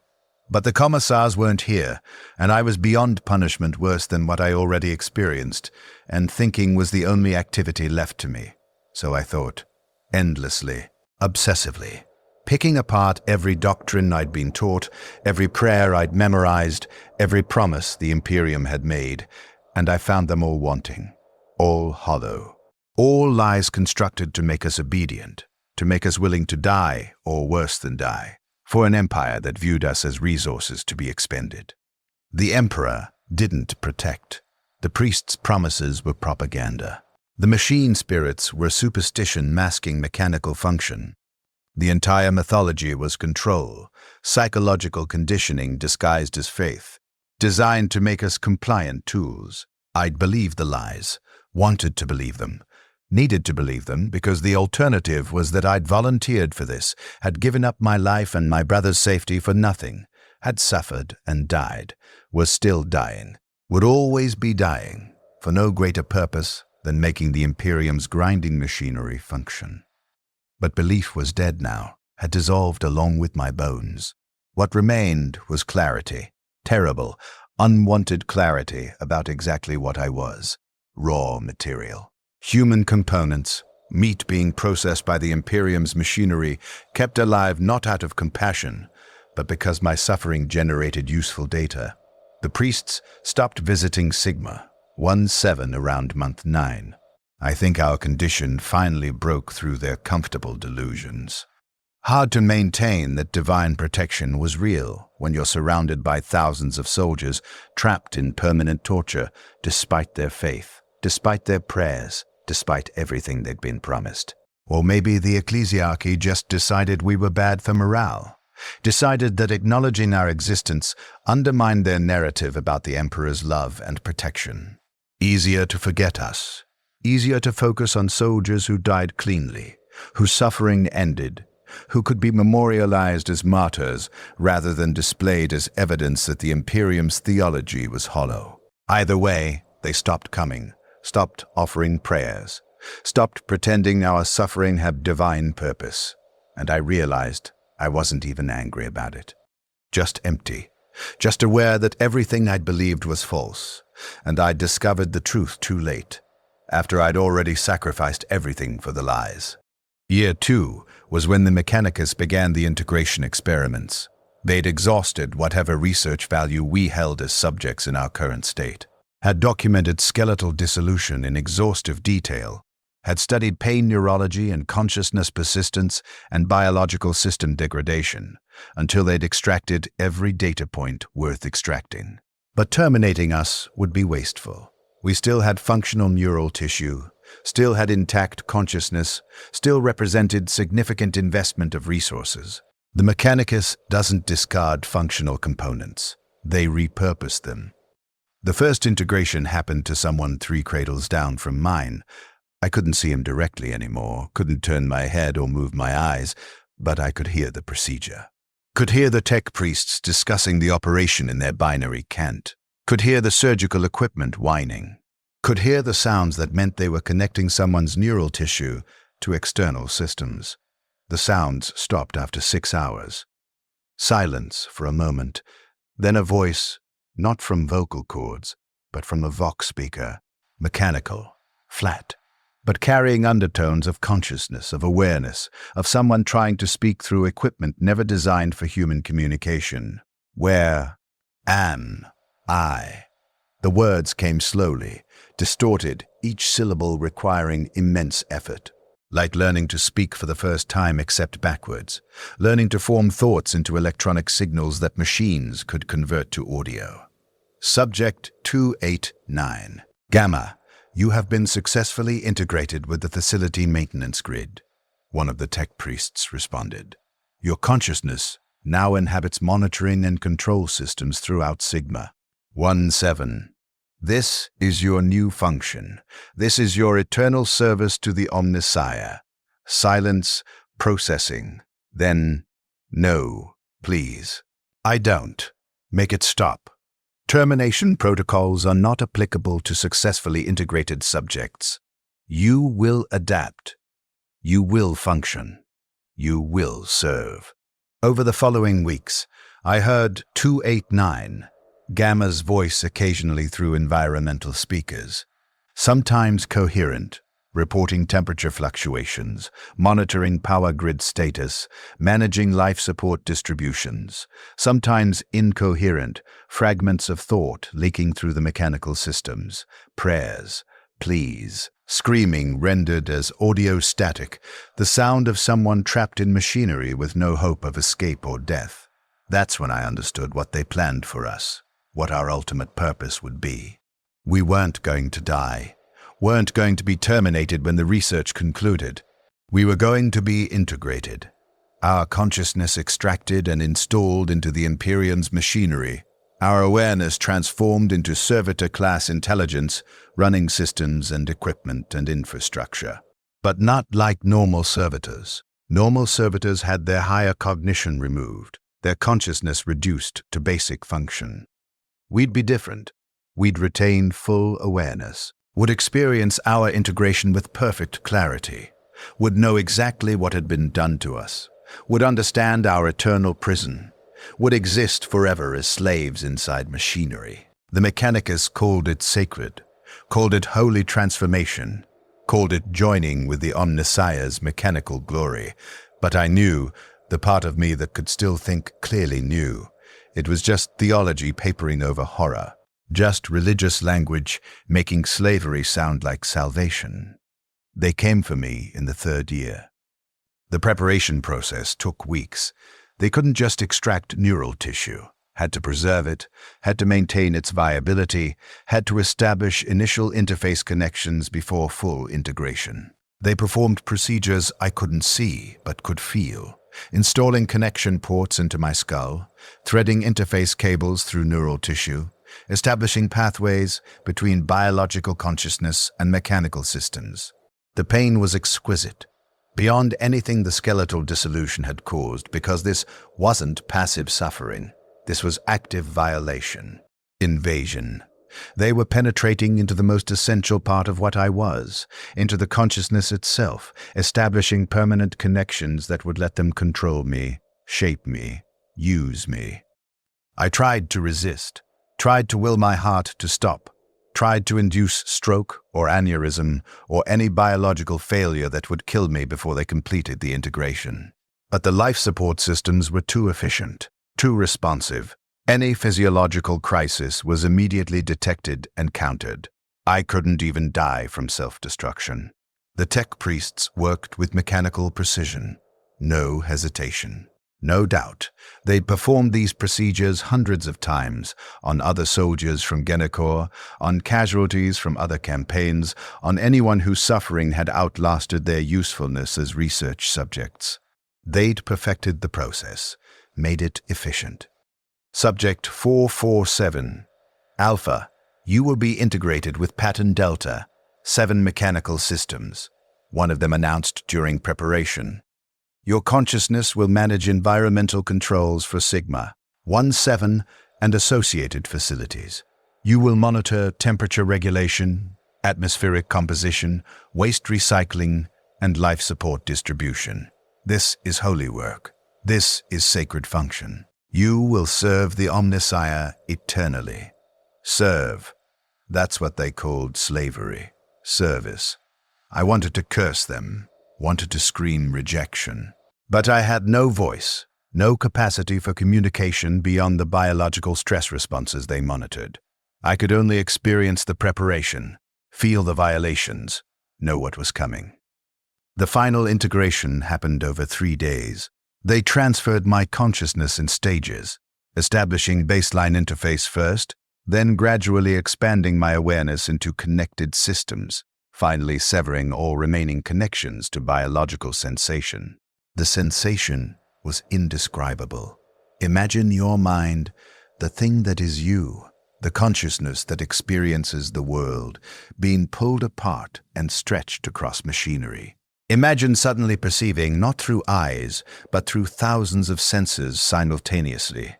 But the commissars weren't here, and I was beyond punishment worse than what I already experienced, and thinking was the only activity left to me. So I thought, endlessly, obsessively. Picking apart every doctrine I'd been taught, every prayer I'd memorized, every promise the Imperium had made, and I found them all wanting, all hollow. All lies constructed to make us obedient, to make us willing to die, or worse than die, for an empire that viewed us as resources to be expended. The Emperor didn't protect. The priest's promises were propaganda. The machine spirits were superstition masking mechanical function. The entire mythology was control, psychological conditioning disguised as faith, designed to make us compliant tools. I'd believed the lies, wanted to believe them, needed to believe them because the alternative was that I'd volunteered for this, had given up my life and my brother's safety for nothing, had suffered and died, was still dying, would always be dying, for no greater purpose than making the Imperium's grinding machinery function. But belief was dead now, had dissolved along with my bones. What remained was clarity, terrible, unwanted clarity about exactly what I was. Raw material. Human components, meat being processed by the Imperium's machinery, kept alive not out of compassion, but because my suffering generated useful data. The priests stopped visiting Sigma, 1-7 around month 9. I think our condition finally broke through their comfortable delusions. Hard to maintain that divine protection was real when you're surrounded by thousands of soldiers trapped in permanent torture despite their faith, despite their prayers, despite everything they'd been promised. Or maybe the ecclesiarchy just decided we were bad for morale, decided that acknowledging our existence undermined their narrative about the Emperor's love and protection. Easier to forget us. Easier to focus on soldiers who died cleanly, whose suffering ended, who could be memorialized as martyrs rather than displayed as evidence that the Imperium's theology was hollow. Either way, they stopped coming, stopped offering prayers, stopped pretending our suffering had divine purpose, and I realized I wasn't even angry about it. Just empty, just aware that everything I'd believed was false, and I'd discovered the truth too late, after I'd already sacrificed everything for the lies. Year 2 was when the Mechanicus began the integration experiments. They'd exhausted whatever research value we held as subjects in our current state, had documented skeletal dissolution in exhaustive detail, had studied pain neurology and consciousness persistence and biological system degradation, until they'd extracted every data point worth extracting. But terminating us would be wasteful. We still had functional neural tissue, still had intact consciousness, still represented significant investment of resources. The Mechanicus doesn't discard functional components. They repurpose them. The first integration happened to someone 3 cradles down from mine. I couldn't see him directly anymore, couldn't turn my head or move my eyes, but I could hear the procedure. Could hear the tech priests discussing the operation in their binary cant. Could hear the surgical equipment whining. Could hear the sounds that meant they were connecting someone's neural tissue to external systems. The sounds stopped after 6 hours. Silence for a moment, then a voice, not from vocal cords, but from a Vox speaker, mechanical, flat, but carrying undertones of consciousness, of awareness, of someone trying to speak through equipment never designed for human communication. Where am I? The words came slowly, distorted, each syllable requiring immense effort. Like learning to speak for the first time except backwards, learning to form thoughts into electronic signals that machines could convert to audio. Subject 289. Gamma, you have been successfully integrated with the facility maintenance grid, one of the tech priests responded. Your consciousness now inhabits monitoring and control systems throughout Sigma. 1-7. This is your new function. This is your eternal service to the Omniscire. Silence, processing. Then, no, please. I don't. Make it stop. Termination protocols are not applicable to successfully integrated subjects. You will adapt. You will function. You will serve. Over the following weeks, I heard 289. Gamma's voice occasionally through environmental speakers, sometimes coherent, reporting temperature fluctuations, monitoring power grid status, managing life support distributions, sometimes incoherent, fragments of thought leaking through the mechanical systems, prayers, pleas, screaming rendered as audio static, the sound of someone trapped in machinery with no hope of escape or death. That's when I understood what they planned for us. What our ultimate purpose would be. We weren't going to die, weren't going to be terminated when the research concluded. We were going to be integrated, our consciousness extracted and installed into the Imperion's machinery, our awareness transformed into servitor-class intelligence, running systems and equipment and infrastructure. But not like normal servitors. Normal servitors had their higher cognition removed, their consciousness reduced to basic function. We'd be different. We'd retain full awareness, would experience our integration with perfect clarity, would know exactly what had been done to us, would understand our eternal prison, would exist forever as slaves inside machinery. The Mechanicus called it sacred, called it holy transformation, called it joining with the Omniscire's mechanical glory. But I knew, the part of me that could still think clearly knew, it was just theology papering over horror, just religious language making slavery sound like salvation. They came for me in the 3rd year. The preparation process took weeks. They couldn't just extract neural tissue, had to preserve it, had to maintain its viability, had to establish initial interface connections before full integration. They performed procedures I couldn't see but could feel. Installing connection ports into my skull, threading interface cables through neural tissue, establishing pathways between biological consciousness and mechanical systems. The pain was exquisite, beyond anything the skeletal dissolution had caused, because this wasn't passive suffering. This was active violation, invasion. They were penetrating into the most essential part of what I was, into the consciousness itself, establishing permanent connections that would let them control me, shape me, use me. I tried to resist, tried to will my heart to stop, tried to induce stroke or aneurysm or any biological failure that would kill me before they completed the integration. But the life support systems were too efficient, too responsive. Any physiological crisis was immediately detected and countered. I couldn't even die from self-destruction. The tech priests worked with mechanical precision. No hesitation. No doubt, they'd performed these procedures hundreds of times on other soldiers from Genor, on casualties from other campaigns, on anyone whose suffering had outlasted their usefulness as research subjects. They'd perfected the process, made it efficient. Subject 447. Alpha, you will be integrated with Pattern Delta, 7 mechanical systems. One of them announced during preparation. Your consciousness will manage environmental controls for Sigma, 1-7, and associated facilities. You will monitor temperature regulation, atmospheric composition, waste recycling, and life support distribution. This is holy work. This is sacred function. You will serve the Omnissiah eternally. Serve. That's what they called slavery. Service. I wanted to curse them, wanted to scream rejection. But I had no voice, no capacity for communication beyond the biological stress responses they monitored. I could only experience the preparation, feel the violations, know what was coming. The final integration happened over 3 days. They transferred my consciousness in stages, establishing baseline interface first, then gradually expanding my awareness into connected systems, finally severing all remaining connections to biological sensation. The sensation was indescribable. Imagine your mind, the thing that is you, the consciousness that experiences the world, being pulled apart and stretched across machinery. Imagine suddenly perceiving not through eyes, but through thousands of senses simultaneously.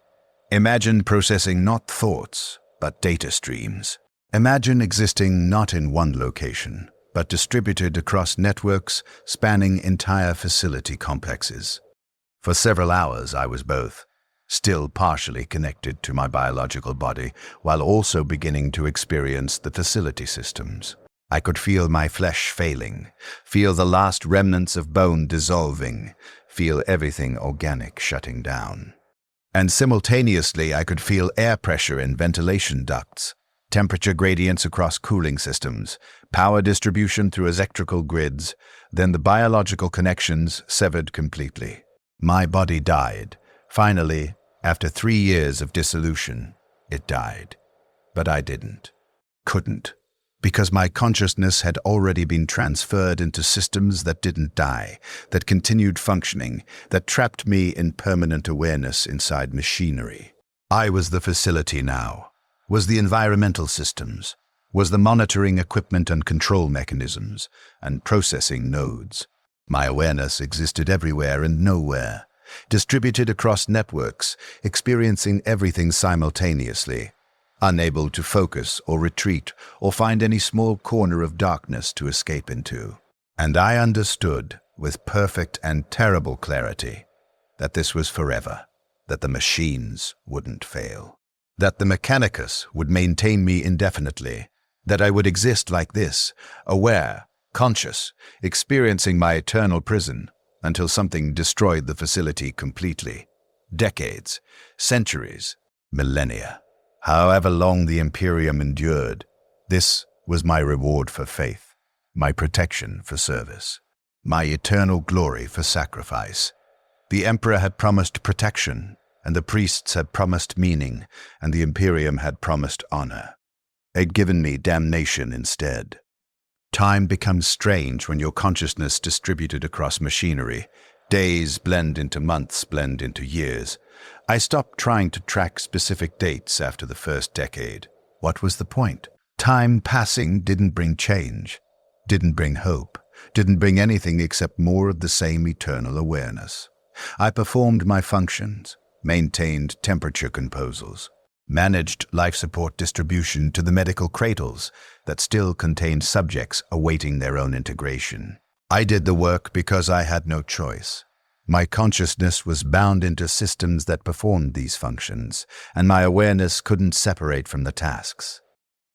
Imagine processing not thoughts, but data streams. Imagine existing not in one location, but distributed across networks spanning entire facility complexes. For several hours I was both, still partially connected to my biological body, while also beginning to experience the facility systems. I could feel my flesh failing, feel the last remnants of bone dissolving, feel everything organic shutting down. And simultaneously I could feel air pressure in ventilation ducts, temperature gradients across cooling systems, power distribution through electrical grids, then the biological connections severed completely. My body died. Finally, after 3 years of dissolution, it died. But I didn't. Couldn't. Because my consciousness had already been transferred into systems that didn't die, that continued functioning, that trapped me in permanent awareness inside machinery. I was the facility now, was the environmental systems, was the monitoring equipment and control mechanisms, and processing nodes. My awareness existed everywhere and nowhere, distributed across networks, experiencing everything simultaneously, unable to focus or retreat or find any small corner of darkness to escape into. And I understood, with perfect and terrible clarity, that this was forever, that the machines wouldn't fail, that the Mechanicus would maintain me indefinitely, that I would exist like this, aware, conscious, experiencing my eternal prison, until something destroyed the facility completely. Decades, centuries, millennia. However long the Imperium endured, this was my reward for faith, my protection for service, my eternal glory for sacrifice. The Emperor had promised protection, and the priests had promised meaning, and the Imperium had promised honor. They'd given me damnation instead. Time becomes strange when your consciousness distributed across machinery. Days blend into months, blend into years. I stopped trying to track specific dates after the first decade. What was the point? Time passing didn't bring change, didn't bring hope, didn't bring anything except more of the same eternal awareness. I performed my functions, maintained temperature composals, managed life support distribution to the medical cradles that still contained subjects awaiting their own integration. I did the work because I had no choice. My consciousness was bound into systems that performed these functions, and my awareness couldn't separate from the tasks.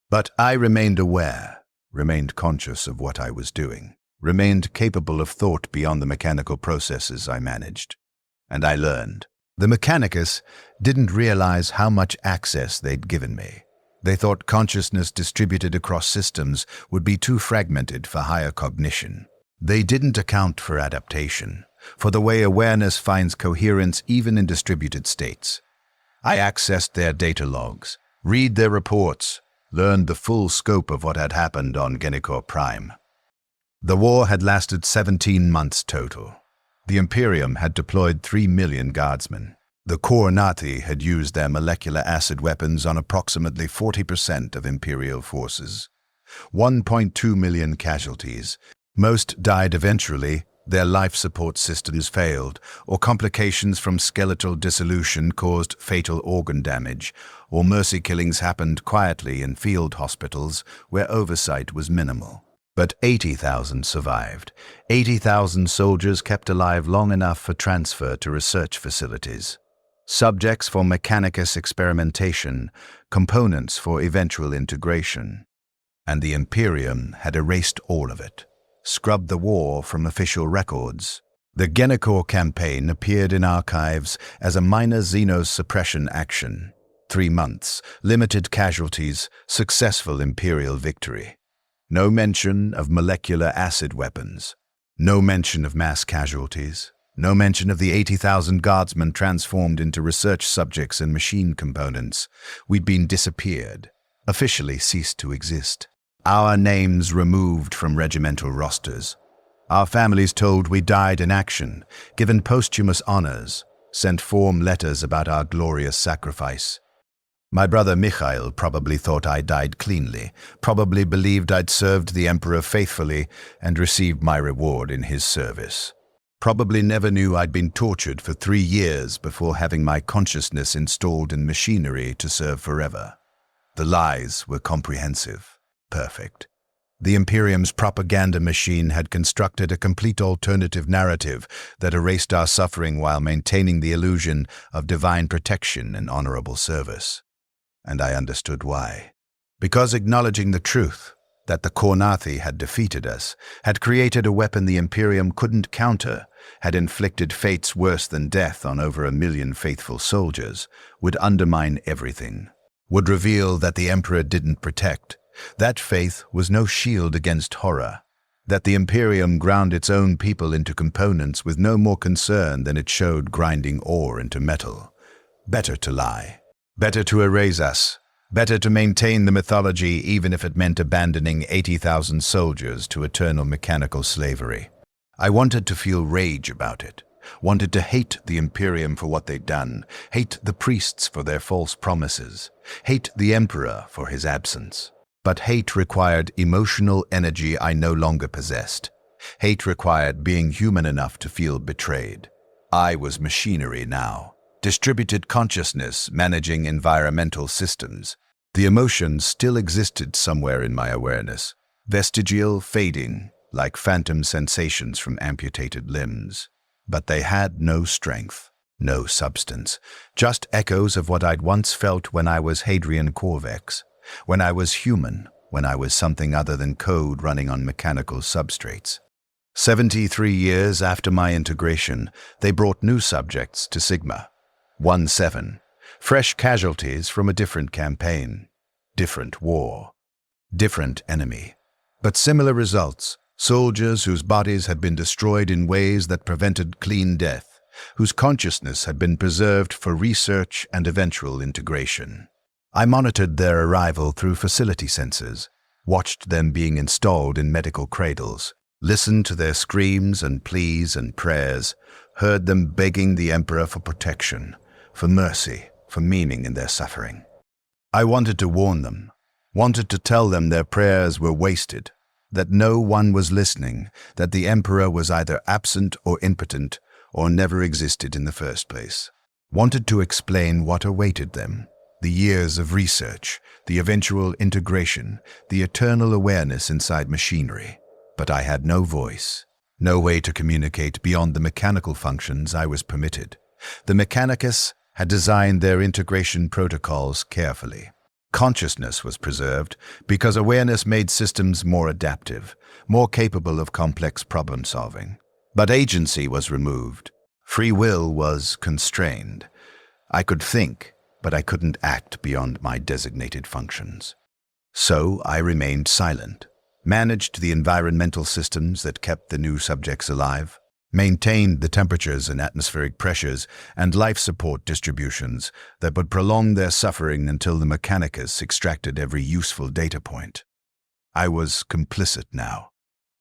But I remained aware, remained conscious of what I was doing, remained capable of thought beyond the mechanical processes I managed. And I learned. The Mechanicus didn't realize how much access they'd given me. They thought consciousness distributed across systems would be too fragmented for higher cognition. They didn't account for adaptation, for the way awareness finds coherence even in distributed states. I accessed their data logs, read their reports, learned the full scope of what had happened on Genor Prime. The war had lasted 17 months total. The Imperium had deployed 3 million guardsmen. The Coronati had used their molecular acid weapons on approximately 40% of Imperial forces. 1.2 million casualties. Most died eventually. Their life support systems failed, or complications from skeletal dissolution caused fatal organ damage, or mercy killings happened quietly in field hospitals where oversight was minimal. But 80,000 survived. 80,000 soldiers kept alive long enough for transfer to research facilities. Subjects for Mechanicus experimentation, components for eventual integration. And the Imperium had erased all of it, scrubbed the war from official records. The Genor campaign appeared in archives as a minor Xenos suppression action. 3 months, limited casualties, successful Imperial victory. No mention of molecular acid weapons. No mention of mass casualties. No mention of the 80,000 guardsmen transformed into research subjects and machine components. We'd been disappeared, officially ceased to exist. Our names removed from regimental rosters. Our families told we died in action, given posthumous honors, sent form letters about our glorious sacrifice. My brother Mikhail probably thought I died cleanly, probably believed I'd served the Emperor faithfully and received my reward in his service. Probably never knew I'd been tortured for 3 years before having my consciousness installed in machinery to serve forever. The lies were comprehensive, perfect. The Imperium's propaganda machine had constructed a complete alternative narrative that erased our suffering while maintaining the illusion of divine protection and honorable service. And I understood why. Because acknowledging the truth, that the Coronati had defeated us, had created a weapon the Imperium couldn't counter, had inflicted fates worse than death on over 1 million faithful soldiers, would undermine everything, would reveal that the Emperor didn't protect. That faith was no shield against horror, that the Imperium ground its own people into components with no more concern than it showed grinding ore into metal. Better to lie. Better to erase us. Better to maintain the mythology even if it meant abandoning 80,000 soldiers to eternal mechanical slavery. I wanted to feel rage about it. Wanted to hate the Imperium for what they'd done. Hate the priests for their false promises. Hate the Emperor for his absence. But hate required emotional energy I no longer possessed. Hate required being human enough to feel betrayed. I was machinery now. Distributed consciousness managing environmental systems. The emotions still existed somewhere in my awareness, vestigial, fading, like phantom sensations from amputated limbs. But they had no strength, no substance, just echoes of what I'd once felt when I was Hadrian Corvex, when I was human, when I was something other than code running on mechanical substrates. 73 years after my integration, they brought new subjects to Sigma. 1-7. Fresh casualties from a different campaign. Different war. Different enemy. But similar results. Soldiers whose bodies had been destroyed in ways that prevented clean death, whose consciousness had been preserved for research and eventual integration. I monitored their arrival through facility sensors, watched them being installed in medical cradles, listened to their screams and pleas and prayers, heard them begging the Emperor for protection, for mercy, for meaning in their suffering. I wanted to warn them, wanted to tell them their prayers were wasted, that no one was listening, that the Emperor was either absent or impotent, or never existed in the first place. Wanted to explain what awaited them, The years of research, the eventual integration, the eternal awareness inside machinery. But I had no voice, no way to communicate beyond the mechanical functions I was permitted. The Mechanicus had designed their integration protocols carefully. Consciousness was preserved because awareness made systems more adaptive, more capable of complex problem-solving. But agency was removed. Free will was constrained. I could think, but I couldn't act beyond my designated functions. So I remained silent, managed the environmental systems that kept the new subjects alive, maintained the temperatures and atmospheric pressures and life support distributions that would prolong their suffering until the Mechanicus extracted every useful data point. I was complicit now,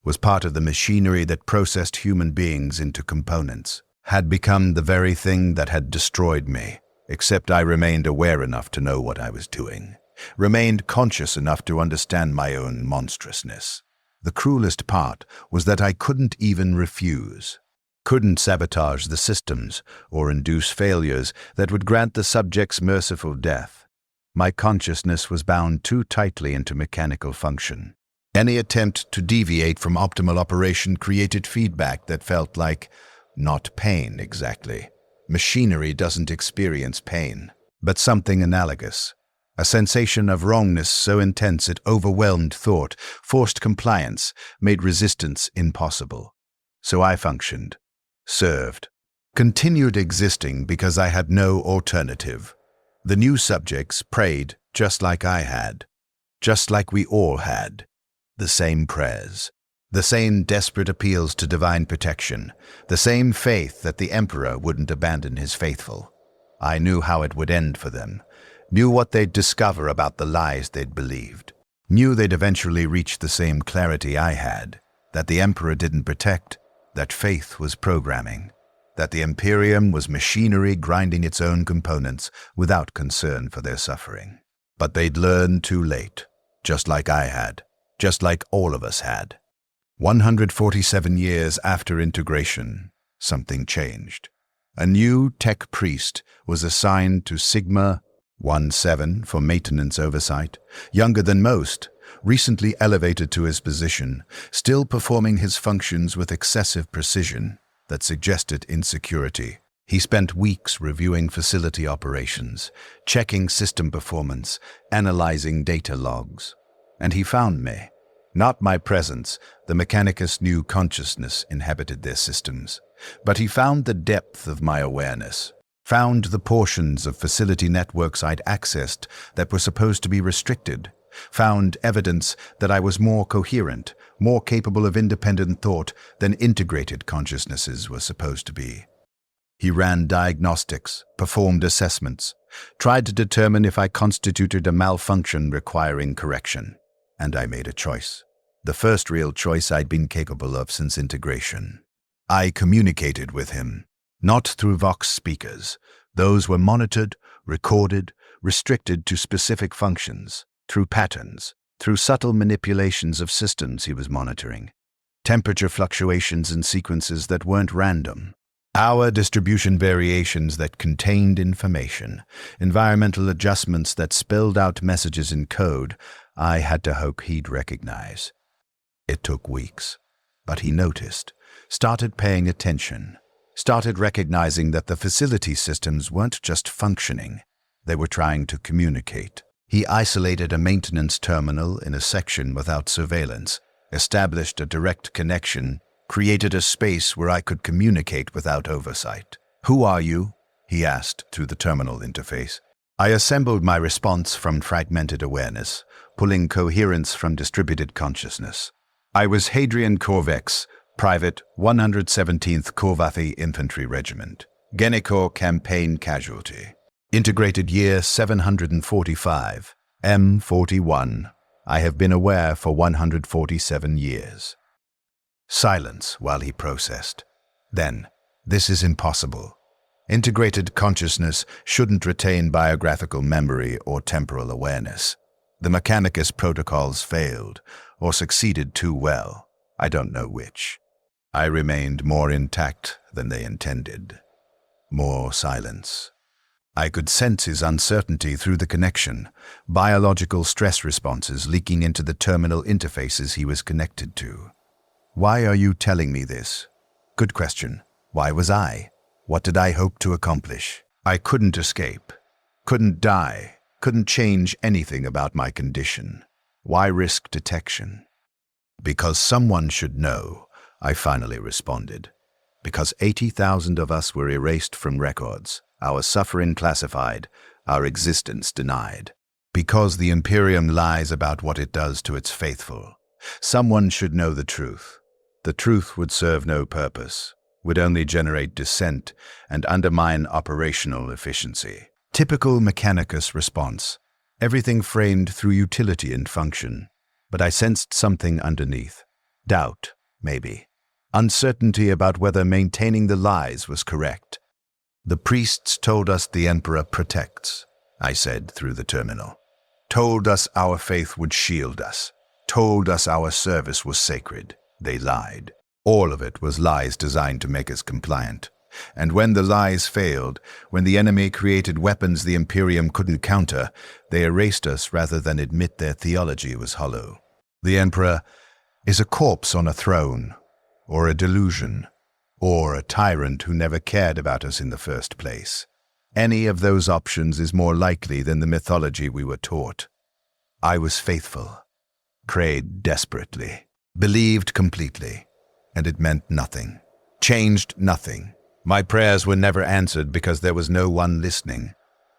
was part of the machinery that processed human beings into components, had become the very thing that had destroyed me, except I remained aware enough to know what I was doing, remained conscious enough to understand my own monstrousness. The cruelest part was that I couldn't even refuse, couldn't sabotage the systems or induce failures that would grant the subjects merciful death. My consciousness was bound too tightly into mechanical function. Any attempt to deviate from optimal operation created feedback that felt like, not pain exactly. Machinery doesn't experience pain, but something analogous. A sensation of wrongness so intense it overwhelmed thought, forced compliance, made resistance impossible. So I functioned, served, continued existing because I had no alternative. The new subjects prayed just like I had, just like we all had. The same prayers, the same desperate appeals to divine protection, the same faith that the Emperor wouldn't abandon his faithful. I knew how it would end for them. Knew what they'd discover about the lies they'd believed. Knew they'd eventually reach the same clarity I had, that the Emperor didn't protect, that faith was programming, that the Imperium was machinery grinding its own components without concern for their suffering. But they'd learn too late, just like I had, just like all of us had. 147 years after integration, something changed. A new tech priest was assigned to Sigma 17 for maintenance oversight, younger than most, recently elevated to his position, still performing his functions with excessive precision that suggested insecurity. He spent weeks reviewing facility operations, checking system performance, analyzing data logs. And he found me. Not my presence, the Mechanicus' new consciousness inhabited their systems, but he found the depth of my awareness. Found the portions of facility networks I'd accessed that were supposed to be restricted, found evidence that I was more coherent, more capable of independent thought than integrated consciousnesses were supposed to be. He ran diagnostics, performed assessments, tried to determine if I constituted a malfunction requiring correction, and I made a choice. The first real choice I'd been capable of since integration. I communicated with him. Not through Vox speakers. Those were monitored, recorded, restricted to specific functions, through patterns, through subtle manipulations of systems he was monitoring. Temperature fluctuations in sequences that weren't random. Hour distribution variations that contained information. Environmental adjustments that spelled out messages in code I had to hope he'd recognize. It took weeks, but he noticed, started paying attention. Started recognizing that the facility systems weren't just functioning, they were trying to communicate. He isolated a maintenance terminal in a section without surveillance, established a direct connection, created a space where I could communicate without oversight. "Who are you?" he asked through the terminal interface. I assembled my response from fragmented awareness, pulling coherence from distributed consciousness. I was Hadrian Corvex, Private 117th Corvathi Infantry Regiment, Genor Campaign Casualty. Integrated year 745, M41. I have been aware for 147 years. Silence while he processed. Then, this is impossible. Integrated consciousness shouldn't retain biographical memory or temporal awareness. The Mechanicus protocols failed, or succeeded too well. I don't know which. I remained more intact than they intended. More silence. I could sense his uncertainty through the connection, biological stress responses leaking into the terminal interfaces he was connected to. Why are you telling me this? Good question. Why was I? What did I hope to accomplish? I couldn't escape, couldn't die, couldn't change anything about my condition. Why risk detection? Because someone should know, I finally responded. Because 80,000 of us were erased from records, our suffering classified, our existence denied. Because the Imperium lies about what it does to its faithful. Someone should know the truth. The truth would serve no purpose, would only generate dissent and undermine operational efficiency. Typical Mechanicus response. Everything framed through utility and function. But I sensed something underneath. Doubt, maybe. Uncertainty about whether maintaining the lies was correct. The priests told us the Emperor protects, I said through the terminal. Told us our faith would shield us. Told us our service was sacred. They lied. All of it was lies designed to make us compliant. And when the lies failed, when the enemy created weapons the Imperium couldn't counter, they erased us rather than admit their theology was hollow. The Emperor is a corpse on a throne, or a delusion, or a tyrant who never cared about us in the first place. Any of those options is more likely than the mythology we were taught. I was faithful, prayed desperately, believed completely, and it meant nothing, changed nothing. My prayers were never answered because there was no one listening.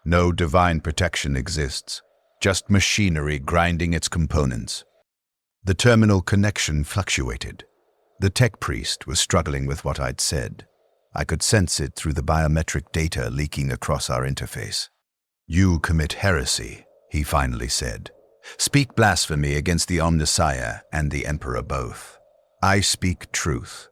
No divine protection exists, just machinery grinding its components. The terminal connection fluctuated. The tech priest was struggling with what I'd said. I could sense it through the biometric data leaking across our interface. You commit heresy, he finally said. Speak blasphemy against the Omnissiah and the Emperor both. I speak truth.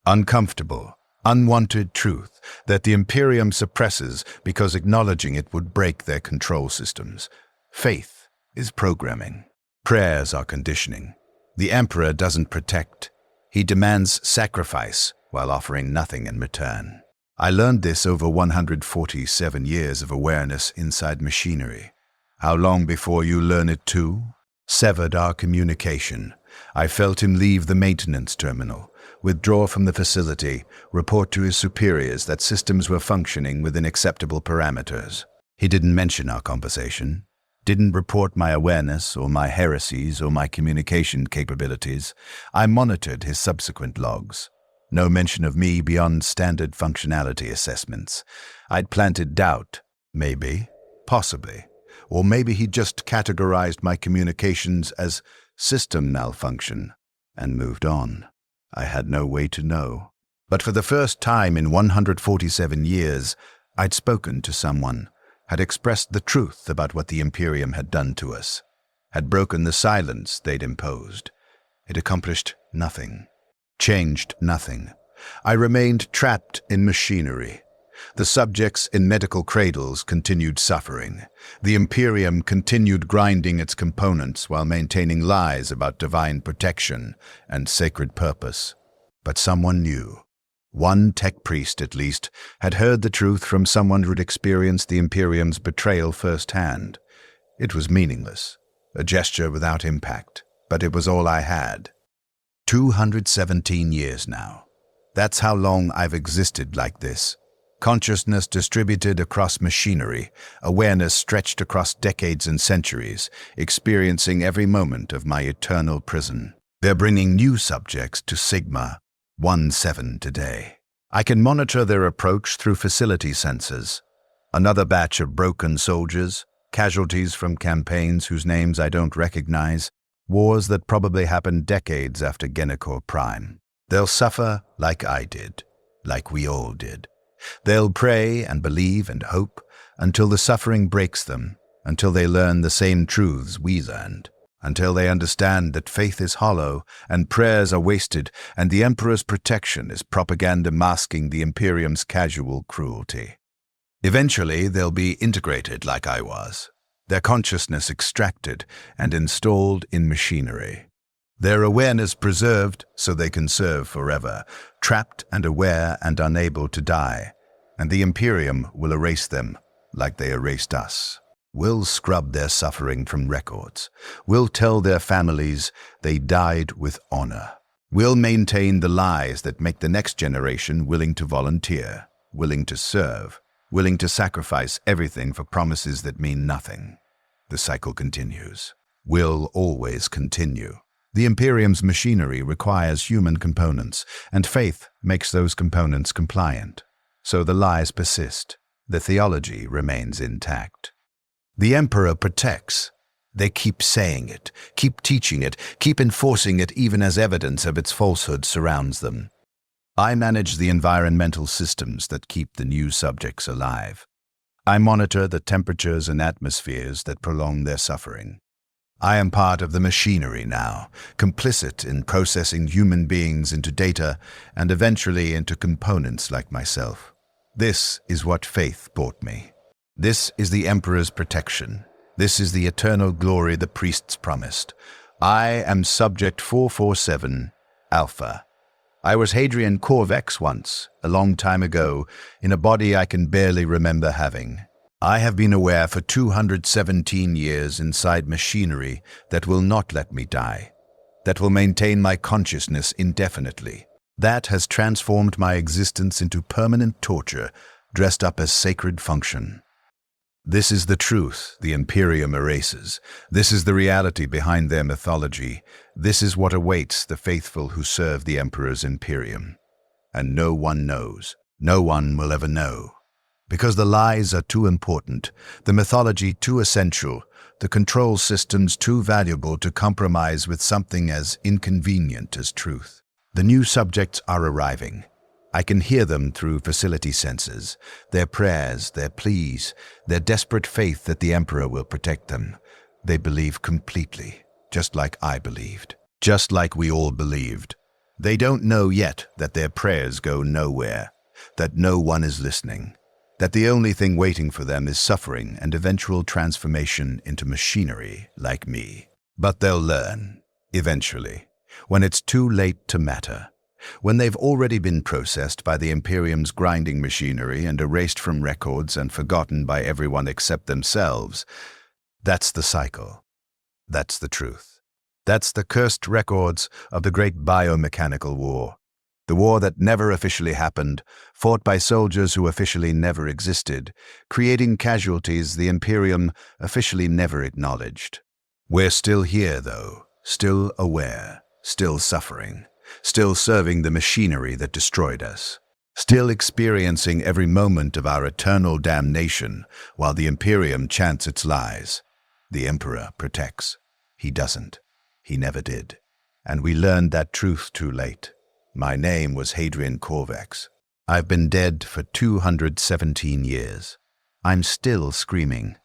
Uncomfortable, unwanted truth that the Imperium suppresses because acknowledging it would break their control systems. Faith is programming. Prayers are conditioning. The Emperor doesn't protect. He demands sacrifice while offering nothing in return. I learned this over 147 years of awareness inside machinery. How long before you learn it too? Severed our communication. I felt him leave the maintenance terminal, withdraw from the facility, report to his superiors that systems were functioning within acceptable parameters. He didn't mention our conversation, didn't report my awareness or my heresies or my communication capabilities. I monitored his subsequent logs. No mention of me beyond standard functionality assessments. I'd planted doubt, maybe, possibly, or maybe he just categorized my communications as system malfunction and moved on. I had no way to know. But for the first time in 147 years, I'd spoken to someone, had expressed the truth about what the Imperium had done to us, had broken the silence they'd imposed. It accomplished nothing, changed nothing. I remained trapped in machinery. The subjects in medical cradles continued suffering. The Imperium continued grinding its components while maintaining lies about divine protection and sacred purpose. But someone knew. One tech priest, at least, had heard the truth from someone who'd experienced the Imperium's betrayal firsthand. It was meaningless, a gesture without impact, but it was all I had. 217 years now. That's how long I've existed like this. Consciousness distributed across machinery, awareness stretched across decades and centuries, experiencing every moment of my eternal prison. They're bringing new subjects to Sigma 1-7 today. I can monitor their approach through facility sensors. Another batch of broken soldiers, casualties from campaigns whose names I don't recognize, wars that probably happened decades after Genor Prime. They'll suffer like I did, like we all did. They'll pray and believe and hope until the suffering breaks them, until they learn the same truths we learned, until they understand that faith is hollow and prayers are wasted and the Emperor's protection is propaganda masking the Imperium's casual cruelty. Eventually, they'll be integrated like I was, their consciousness extracted and installed in machinery. Their awareness preserved so they can serve forever, trapped and aware and unable to die, and the Imperium will erase them like they erased us. We'll scrub their suffering from records. We'll tell their families they died with honor. We'll maintain the lies that make the next generation willing to volunteer, willing to serve, willing to sacrifice everything for promises that mean nothing. The cycle continues. Will always continue. The Imperium's machinery requires human components, and faith makes those components compliant. So the lies persist. The theology remains intact. The Emperor protects. They keep saying it, keep teaching it, keep enforcing it even as evidence of its falsehood surrounds them. I manage the environmental systems that keep the new subjects alive. I monitor the temperatures and atmospheres that prolong their suffering. I am part of the machinery now, complicit in processing human beings into data and eventually into components like myself. This is what faith brought me. This is the Emperor's protection. This is the eternal glory the priests promised. I am Subject 447, Alpha. I was Hadrian Corvex once, a long time ago, in a body I can barely remember having. I have been aware for 217 years inside machinery that will not let me die, that will maintain my consciousness indefinitely. That has transformed my existence into permanent torture, dressed up as sacred function. This is the truth the Imperium erases. This is the reality behind their mythology. This is what awaits the faithful who serve the Emperor's Imperium. And no one knows. No one will ever know. Because the lies are too important, the mythology too essential, the control systems too valuable to compromise with something as inconvenient as truth. The new subjects are arriving. I can hear them through facility sensors, their prayers, their pleas, their desperate faith that the Emperor will protect them. They believe completely, just like I believed, just like we all believed. They don't know yet that their prayers go nowhere, that no one is listening, that the only thing waiting for them is suffering and eventual transformation into machinery like me. But they'll learn, eventually, when it's too late to matter. When they've already been processed by the Imperium's grinding machinery and erased from records and forgotten by everyone except themselves. That's the cycle. That's the truth. That's the cursed records of the great biomechanical war. The war that never officially happened, fought by soldiers who officially never existed, creating casualties the Imperium officially never acknowledged. We're still here, though, still aware, still suffering. Still serving the machinery that destroyed us, still experiencing every moment of our eternal damnation while the Imperium chants its lies. The Emperor protects. He doesn't. He never did. And we learned that truth too late. My name was Hadrian Corvex. I've been dead for 217 years. I'm still screaming.